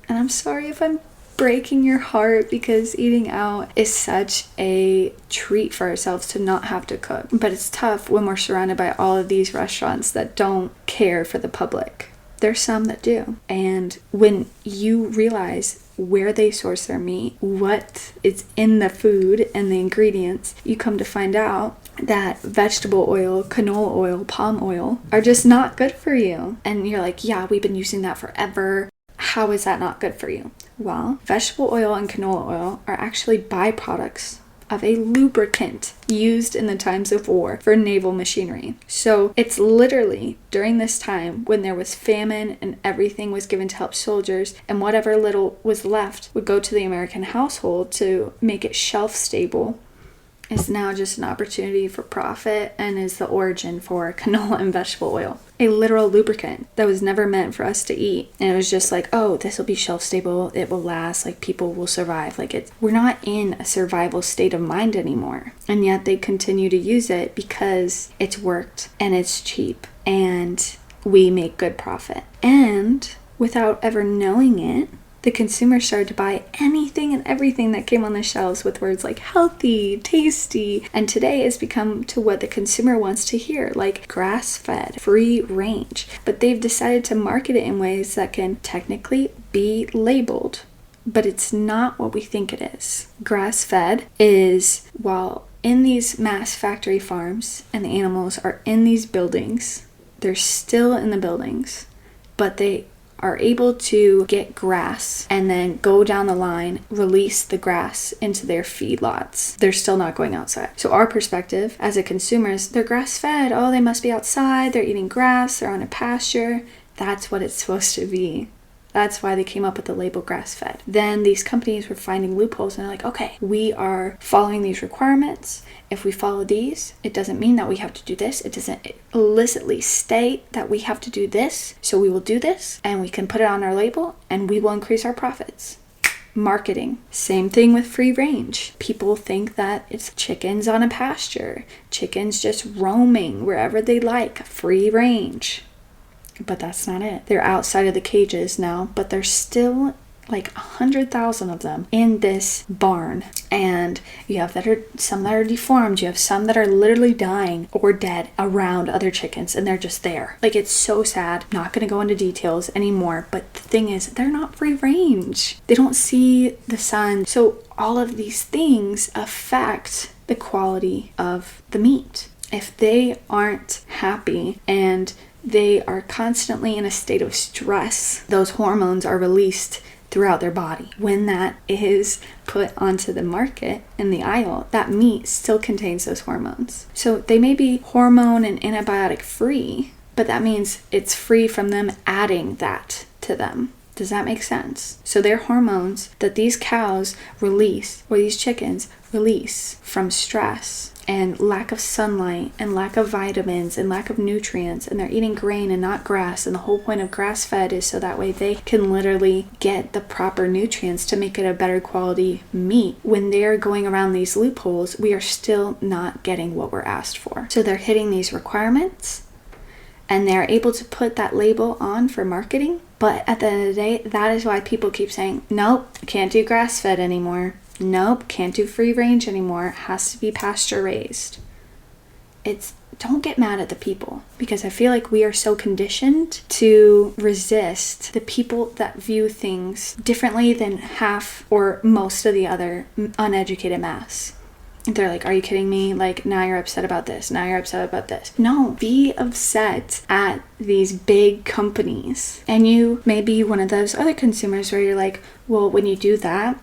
Speaker 1: And I'm sorry if I'm breaking your heart, because eating out is such a treat for ourselves to not have to cook. But it's tough when we're surrounded by all of these restaurants that don't care for the public. There's some that do. And when you realize where they source their meat, what is in the food and the ingredients, you come to find out that vegetable oil, canola oil, palm oil are just not good for you. And you're like, yeah, we've been using that forever. How is that not good for you? Well, vegetable oil and canola oil are actually byproducts of a lubricant used in the times of war for naval machinery. So it's literally during this time when there was famine and everything was given to help soldiers, and whatever little was left would go to the American household to make it shelf stable, is now just an opportunity for profit and is the origin for canola and vegetable oil. A literal lubricant that was never meant for us to eat. And it was just like, oh, this will be shelf stable, it will last, like people will survive. Like we're not in a survival state of mind anymore. And yet they continue to use it because it's worked and it's cheap and we make good profit. And without ever knowing it, the consumer started to buy anything and everything that came on the shelves with words like healthy, tasty, and today it's become to what the consumer wants to hear, like grass-fed, free range. But they've decided to market it in ways that can technically be labeled, but it's not what we think it is. Grass-fed is, while in these mass factory farms and the animals are in these buildings, they're still in the buildings, but they are able to get grass and then go down the line, release the grass into their feedlots. They're still not going outside. So our perspective as a consumer is they're grass-fed. Oh, they must be outside. They're eating grass. They're on a pasture. That's what it's supposed to be. That's why they came up with the label grass-fed. Then these companies were finding loopholes and they're like, okay, we are following these requirements. If we follow these, it doesn't mean that we have to do this. It doesn't illicitly state that we have to do this. So we will do this and we can put it on our label and we will increase our profits. Marketing. Same thing with free range. People think that it's chickens on a pasture. Chickens just roaming wherever they like. Free range. But that's not it. They're outside of the cages now, but they're still like 100,000 of them in this barn, and you have some that are deformed, you have some that are literally dying or dead around other chickens, and they're just there. Like, it's so sad. Not gonna go into details anymore, but the thing is, they're not free range. They don't see the sun. So all of these things affect the quality of the meat. If they aren't happy and they are constantly in a state of stress, those hormones are released throughout their body. When that is put onto the market in the aisle, that meat still contains those hormones. So they may be hormone and antibiotic free, but that means it's free from them adding that to them. Does that make sense? So they're hormones that these cows release, or these chickens release, from stress and lack of sunlight and lack of vitamins and lack of nutrients, and they're eating grain and not grass, and the whole point of grass-fed is so that way they can literally get the proper nutrients to make it a better quality meat. When they're going around these loopholes, we are still not getting what we're asked for. So they're hitting these requirements and they're able to put that label on for marketing, but at the end of the day, that is why people keep saying, nope, can't do grass-fed anymore. Nope, can't do free range anymore. It has to be pasture raised. Don't get mad at the people, because I feel like we are so conditioned to resist the people that view things differently than half or most of the other uneducated mass. They're like, are you kidding me? Like, now you're upset about this. Now you're upset about this. No, be upset at these big companies. And you may be one of those other consumers where you're like, well, when you do that,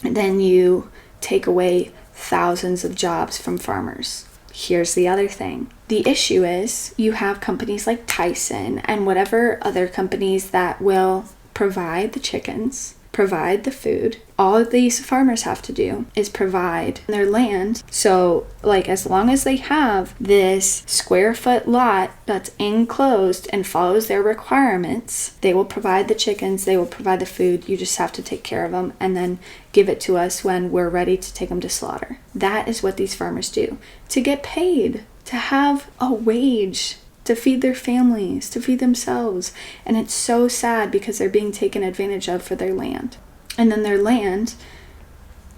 Speaker 1: then you take away thousands of jobs from farmers. Here's the other thing. The issue is you have companies like Tyson and whatever other companies that will provide the chickens, provide the food. All these farmers have to do is provide their land. So, like, as long as they have this square foot lot that's enclosed and follows their requirements, they will provide the chickens, they will provide the food. You just have to take care of them and then give it to us when we're ready to take them to slaughter. That is what these farmers do to get paid, to have a wage, to feed their families, to feed themselves. And it's so sad because they're being taken advantage of for their land. And then their land,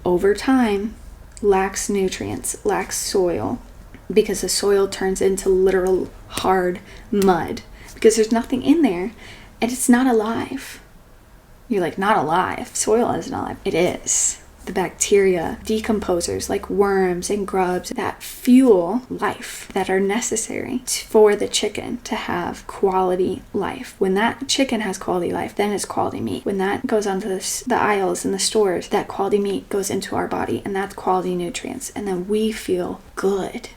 Speaker 1: over time, lacks nutrients, lacks soil, because the soil turns into literal hard mud because there's nothing in there and it's not alive. You're like, not alive? Soil isn't alive. It is. The bacteria, decomposers like worms and grubs that fuel life, that are necessary for the chicken to have quality life. When that chicken has quality life, then it's quality meat. When that goes onto the aisles in the stores, that quality meat goes into our body, and that's quality nutrients. And then we feel good.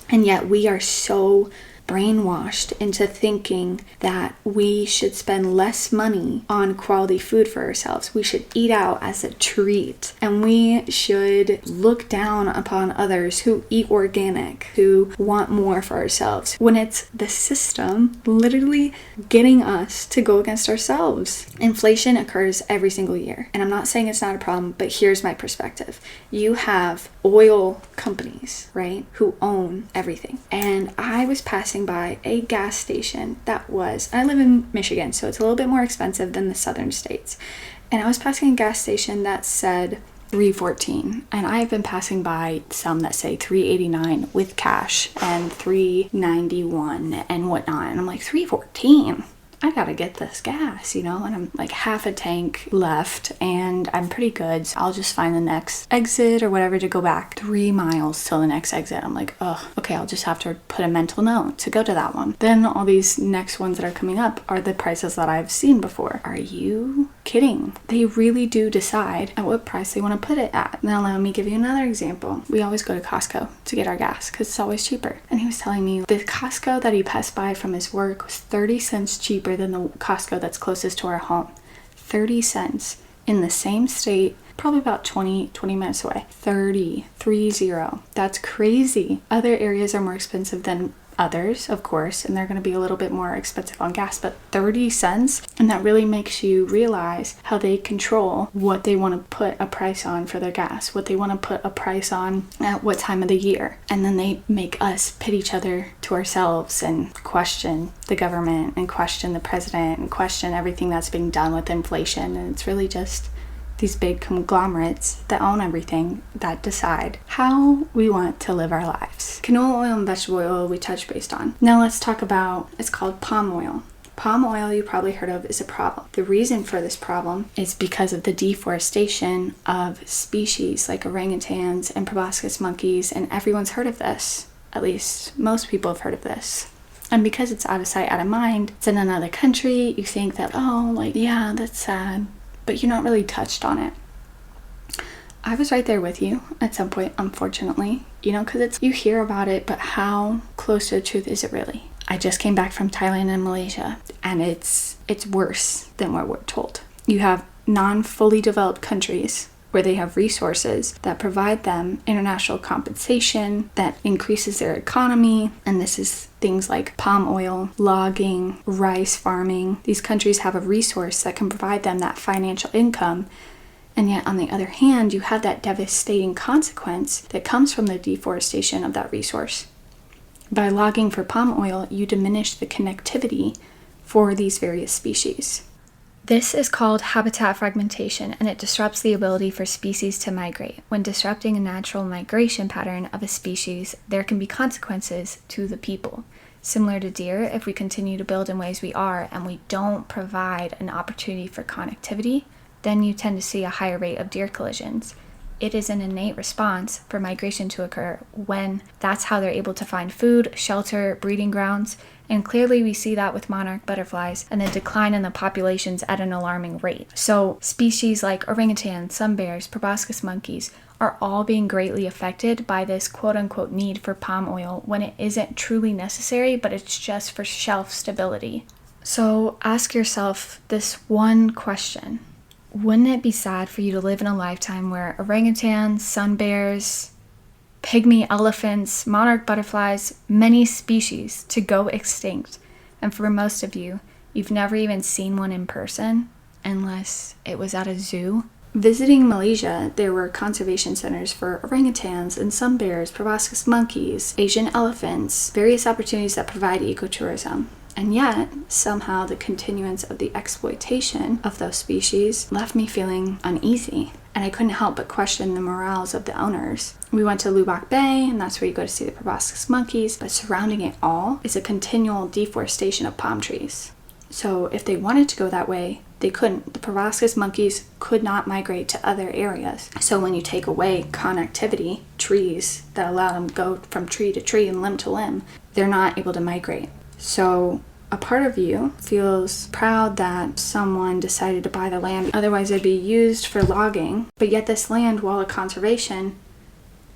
Speaker 1: And yet we are so brainwashed into thinking that we should spend less money on quality food for ourselves. We should eat out as a treat, and we should look down upon others who eat organic, who want more for ourselves, when it's the system literally getting us to go against ourselves. Inflation occurs every single year, and I'm not saying it's not a problem, but here's my perspective. You have oil companies, right, who own everything. And I was passing by a gas station I live in Michigan, so it's a little bit more expensive than the southern states. And I was passing a gas station that said $3.14, and I've been passing by some that say $3.89 with cash and $3.91 and whatnot. And I'm like, $3.14? I gotta get this gas, and I'm like half a tank left and I'm pretty good. So I'll just find the next exit or whatever to go back 3 miles till the next exit. I'm like, oh, okay, I'll just have to put a mental note to go to that one. Then all these next ones that are coming up are the prices that I've seen before. Are you kidding? They really do decide at what price they want to put it at. Now let me give you another example. We always go to Costco to get our gas because it's always cheaper. And he was telling me the Costco that he passed by from his work was 30 cents cheaper than the Costco that's closest to our home. 30 cents in the same state, probably about 20 minutes away. 30. That's crazy. Other areas are more expensive than
Speaker 2: others, of course, and they're going to be a little bit more expensive on gas, but 30 cents. And that really makes you realize how they control what they want to put a price on for their gas, what they want to put a price on at what time of the year. And then they make us pit each other to ourselves and question the government and question the president and question everything that's being done with inflation. And it's really just these big conglomerates that own everything that decide how we want to live our lives. Canola oil and vegetable oil we touched based on. Now let's talk about, it's called palm oil. Palm oil, you probably heard of, is a problem. The reason for this problem is because of the deforestation of species like orangutans and proboscis monkeys, and everyone's heard of this. At least most people have heard of this. And because it's out of sight, out of mind, it's in another country, you think that, oh, like, yeah, that's sad. But you're not really touched on it. I was right there with you at some point, unfortunately, because you hear about it, but how close to the truth is it really? I just came back from Thailand and Malaysia, and it's worse than what we're told. You have non-fully developed countries where they have resources that provide them international compensation that increases their economy. And this is things like palm oil, logging, rice farming. These countries have a resource that can provide them that financial income. And yet, on the other hand, you have that devastating consequence that comes from the deforestation of that resource. By logging for palm oil, you diminish the connectivity for these various species. This is called habitat fragmentation, and it disrupts the ability for species to migrate. When disrupting a natural migration pattern of a species, there can be consequences to the people. Similar to deer, if we continue to build in ways we are and we don't provide an opportunity for connectivity, then you tend to see a higher rate of deer collisions. It is an innate response for migration to occur when that's how they're able to find food, shelter, breeding grounds. And clearly we see that with monarch butterflies and the decline in the populations at an alarming rate. So species like orangutans, sun bears, proboscis monkeys are all being greatly affected by this quote-unquote need for palm oil when it isn't truly necessary, but it's just for shelf stability. So ask yourself this one question. Wouldn't it be sad for you to live in a lifetime where orangutans, sun bears, pygmy elephants, monarch butterflies, many species to go extinct? And for most of you, you've never even seen one in person unless it was at a zoo. Visiting Malaysia, there were conservation centers for orangutans and sun bears, proboscis monkeys, Asian elephants, various opportunities that provide ecotourism. And yet, somehow the continuance of the exploitation of those species left me feeling uneasy. And I couldn't help but question the morals of the owners. We went to Lubbock Bay, and that's where you go to see the proboscis monkeys, but surrounding it all is a continual deforestation of palm trees. So if they wanted to go that way, they couldn't. The proboscis monkeys could not migrate to other areas. So when you take away connectivity, trees that allow them to go from tree to tree and limb to limb, they're not able to migrate. So a part of you feels proud that someone decided to buy the land, otherwise it'd be used for logging, but yet this land, while a conservation,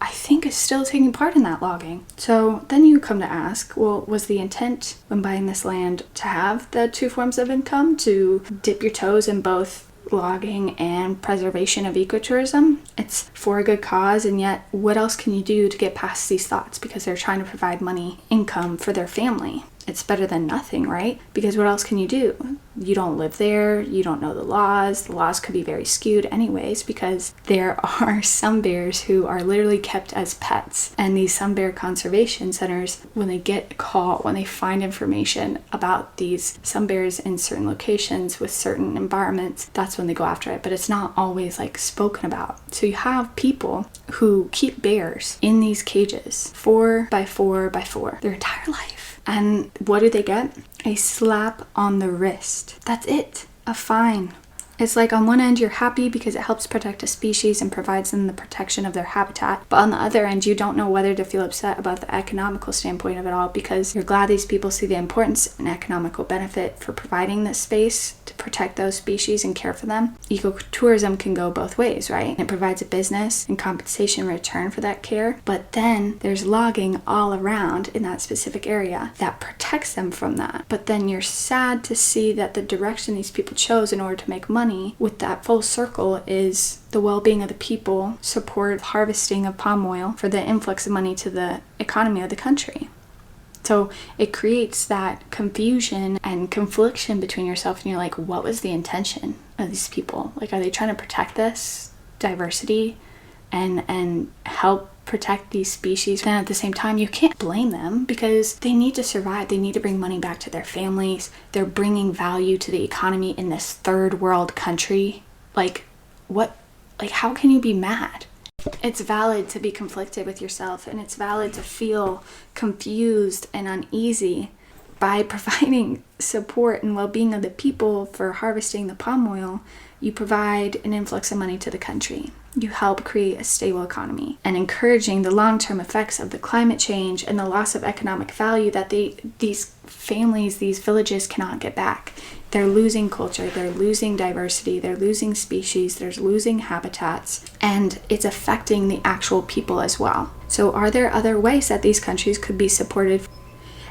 Speaker 2: I think is still taking part in that logging. So then you come to ask, well, was the intent when buying this land to have the two forms of income, to dip your toes in both logging and preservation of ecotourism? It's for a good cause, and yet what else can you do to get past these thoughts? Because they're trying to provide money, income for their family. It's better than nothing, right? Because what else can you do? You don't live there, you don't know the laws. The laws could be very skewed anyways, because there are sun bears who are literally kept as pets. And these sun bear conservation centers, when they get a call, when they find information about these sun bears in certain locations with certain environments, that's when they go after it. But it's not always like spoken about. So you have people who keep bears in these cages 4x4x4 their entire life. And what do they get? A slap on the wrist. That's it. A fine. It's like on one end you're happy because it helps protect a species and provides them the protection of their habitat. But on the other end, you don't know whether to feel upset about the economical standpoint of it all, because you're glad these people see the importance and economical benefit for providing this space to protect those species and care for them. Ecotourism can go both ways, right? It provides a business and compensation in return for that care. But then there's logging all around in that specific area that protects them from that. But then you're sad to see that the direction these people chose in order to make money with that full circle is the well-being of the people, support harvesting of palm oil for the influx of money to the economy of the country. So it creates that confusion and confliction between yourself, and you're like, what was the intention of these people? Like, are they trying to protect this diversity and help protect these species? Then at the same time, you can't blame them because they need to survive. They need to bring money back to their families. They're bringing value to the economy in this third world country. Like, what? Like, how can you be mad? It's valid to be conflicted with yourself, and it's valid to feel confused and uneasy. By providing support and well-being of the people for harvesting the palm oil, you provide an influx of money to the country. You help create a stable economy and encouraging the long-term effects of the climate change and the loss of economic value that these families, these villages cannot get back. They're losing culture, they're losing diversity, they're losing species, they're losing habitats, and it's affecting the actual people as well. So are there other ways that these countries could be supported?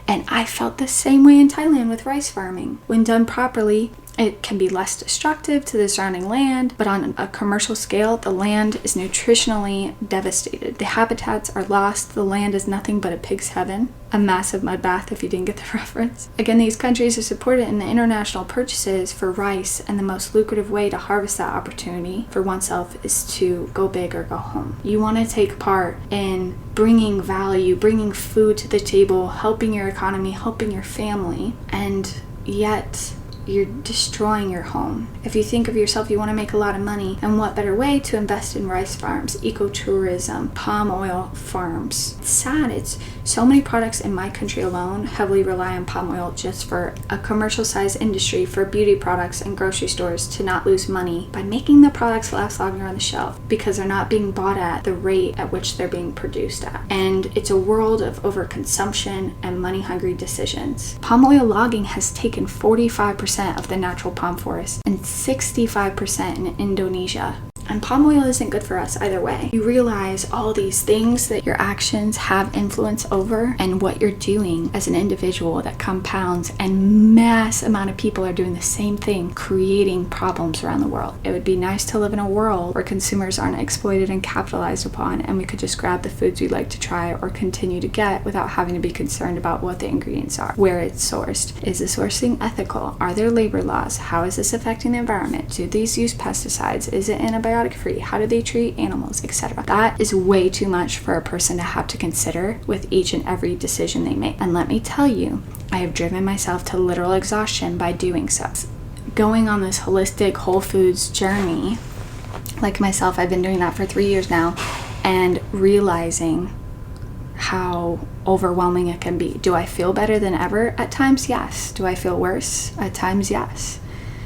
Speaker 2: And I felt the same way in Thailand with rice farming. When done properly, it can be less destructive to the surrounding land, but on a commercial scale, the land is nutritionally devastated. The habitats are lost. The land is nothing but a pig's heaven, a massive mud bath if you didn't get the reference. Again, these countries are supported in the international purchases for rice, and the most lucrative way to harvest that opportunity for oneself is to go big or go home. You want to take part in bringing value, bringing food to the table, helping your economy, helping your family, and yet you're destroying your home. If you think of yourself, you want to make a lot of money, and what better way to invest in rice farms, ecotourism, palm oil farms? It's sad. It's so many products in my country alone heavily rely on palm oil just for a commercial size industry for beauty products and grocery stores to not lose money by making the products last longer on the shelf because they're not being bought at the rate at which they're being produced at. And it's a world of overconsumption and money-hungry decisions. Palm oil logging has taken 45% of the natural palm forest and 65% in Indonesia. And palm oil isn't good for us either way. You realize all these things that your actions have influence over and what you're doing as an individual that compounds, and mass amount of people are doing the same thing, creating problems around the world. It would be nice to live in a world where consumers aren't exploited and capitalized upon, and we could just grab the foods we'd like to try or continue to get without having to be concerned about what the ingredients are, where it's sourced. Is the sourcing ethical? Are there labor laws? How is this affecting the environment? Do these use pesticides? Is it antibiotic free? How do they treat animals, etc.? That is way too much for a person to have to consider with each and every decision they make. And let me tell you, I have driven myself to literal exhaustion by doing so. Going on this holistic whole foods journey, like myself, I've been doing that for 3 years now, and realizing how overwhelming it can be. Do I feel better than ever? At times, yes. Do I feel worse? At times, yes.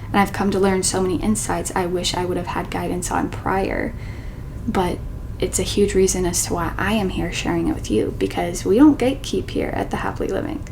Speaker 2: And I've come to learn so many insights I wish I would have had guidance on prior. But it's a huge reason as to why I am here sharing it with you, because we don't gatekeep here at The Happily Living.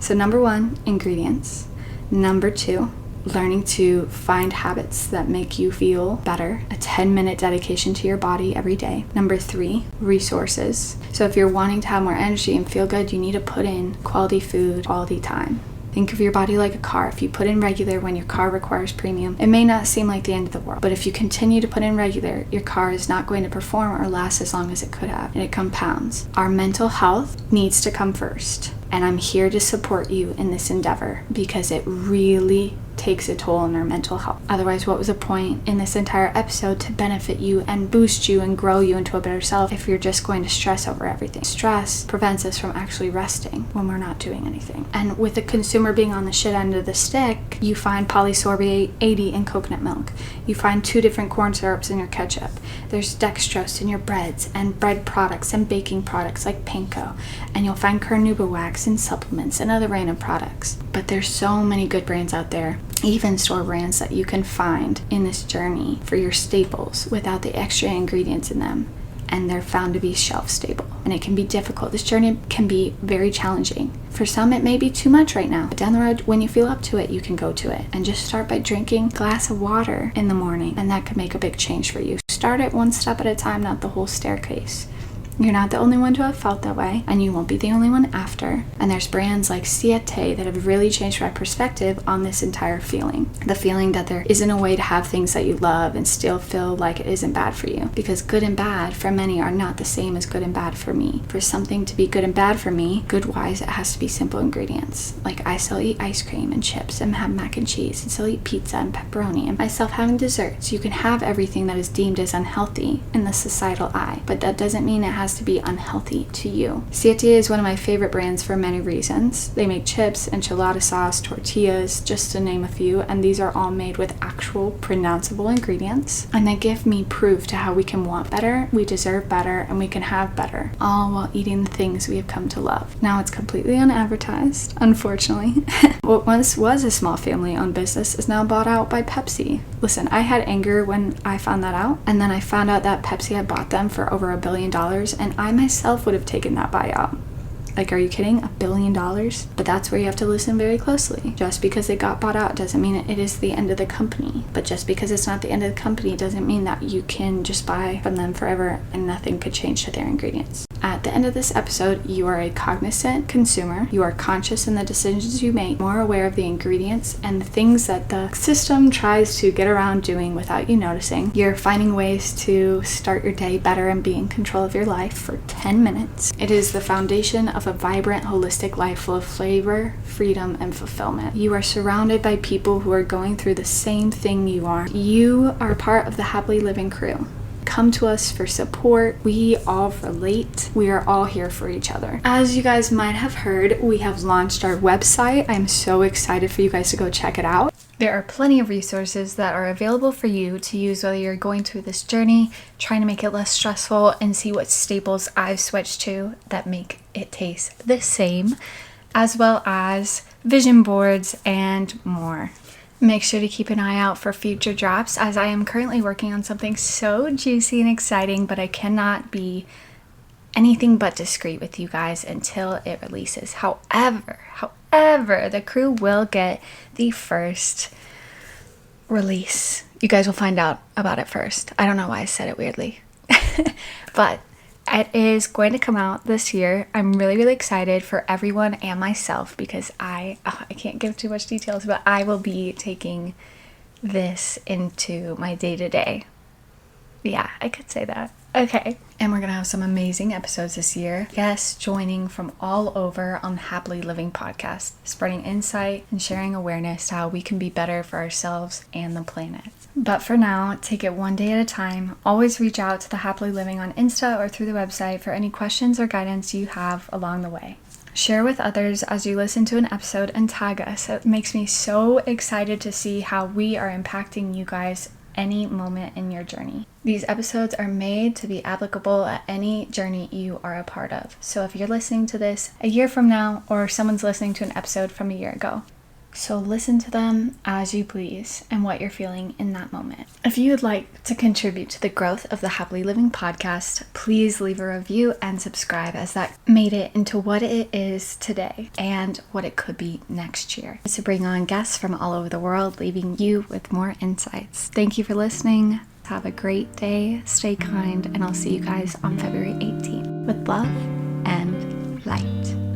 Speaker 2: So number 1, ingredients. Number 2, learning to find habits that make you feel better. A 10-minute dedication to your body every day. Number 3, resources. So if you're wanting to have more energy and feel good, you need to put in quality food, quality time. Think of your body like a car. If you put in regular when your car requires premium, it may not seem like the end of the world. But if you continue to put in regular, your car is not going to perform or last as long as it could have. And it compounds. Our mental health needs to come first. And I'm here to support you in this endeavor because it really takes a toll on our mental health. Otherwise, what was the point in this entire episode to benefit you and boost you and grow you into a better self if you're just going to stress over everything? Stress prevents us from actually resting when we're not doing anything. And with the consumer being on the shit end of the stick, you find polysorbate 80 in coconut milk. You find 2 different corn syrups in your ketchup. There's dextrose in your breads and bread products and baking products like panko. And you'll find carnauba wax in supplements and other random products. But there's so many good brands out there, even store brands, that you can find in this journey for your staples without the extra ingredients in them, and they're found to be shelf stable. And it can be difficult. This journey can be very challenging. For some, it may be too much right now, but down the road, when you feel up to it, you can go to it. And just start by drinking a glass of water in the morning, and that could make a big change for you. Start it one step at a time, not the whole staircase. You're not the only one to have felt that way, and you won't be the only one after. And there's brands like Siete that have really changed my perspective on this entire feeling. The feeling that there isn't a way to have things that you love and still feel like it isn't bad for you. Because good and bad for many are not the same as good and bad for me. For something to be good and bad for me, good-wise, it has to be simple ingredients. Like I still eat ice cream and chips and have mac and cheese and still eat pizza and pepperoni and myself having desserts. You can have everything that is deemed as unhealthy in the societal eye, but that doesn't mean it has to be unhealthy to you. Siete is one of my favorite brands for many reasons. They make chips, enchilada sauce, tortillas, just to name a few, and these are all made with actual pronounceable ingredients. And they give me proof to how we can want better, we deserve better, and we can have better, all while eating the things we have come to love. Now it's completely unadvertised, unfortunately. What once was a small family-owned business is now bought out by Pepsi. Listen, I had anger when I found that out, and then I found out that Pepsi had bought them for over $1 billion, and I myself would have taken that buyout. Like, are you kidding? $1 billion? But that's where you have to listen very closely. Just because they got bought out doesn't mean it is the end of the company. But just because it's not the end of the company doesn't mean that you can just buy from them forever and nothing could change to their ingredients. At the end of this episode, you are a cognizant consumer. You are conscious in the decisions you make, more aware of the ingredients and the things that the system tries to get around doing without you noticing. You're finding ways to start your day better and be in control of your life for 10 minutes. It is the foundation of a vibrant, holistic life full of flavor, freedom, and fulfillment. You are surrounded by people who are going through the same thing you are. You are part of the Happily Living crew. Come to us for support. We all relate. We are all here for each other. As you guys might have heard, we have launched our website. I'm so excited for you guys to go check it out.
Speaker 1: There are plenty of resources that are available for you to use whether you're going through this journey, trying to make it less stressful, and see what staples I've switched to that make it taste the same, as well as vision boards and more. Make sure to keep an eye out for future drops, as I am currently working on something so juicy and exciting, but I cannot be anything but discreet with you guys until it releases. However, the crew will get the first release. You guys will find out about it first. I don't know why I said it weirdly. But it is going to come out this year. I'm really, really excited for everyone and myself because I can't give too much details, but I will be taking this into my day-to-day. Yeah, I could say that. Okay. And we're going to have some amazing episodes this year. Guests joining from all over on the Happily Living podcast, spreading insight and sharing awareness to how we can be better for ourselves and the planet. But for now, take it one day at a time. Always reach out to the Happily Living on Insta or through the website for any questions or guidance you have along the way. Share with others as you listen to an episode and tag us. It makes me so excited to see how we are impacting you guys any moment in your journey. These episodes are made to be applicable at any journey you are a part of. So if you're listening to this a year from now, or someone's listening to an episode from a year ago, so listen to them as you please and what you're feeling in that moment. If you would like to contribute to the growth of the Happily Living podcast, please leave a review and subscribe, as that made it into what it is today and what it could be next year. To bring on guests from all over the world, leaving you with more insights. Thank you for listening. Have a great day, stay kind, and I'll see you guys on February 18th with love and light.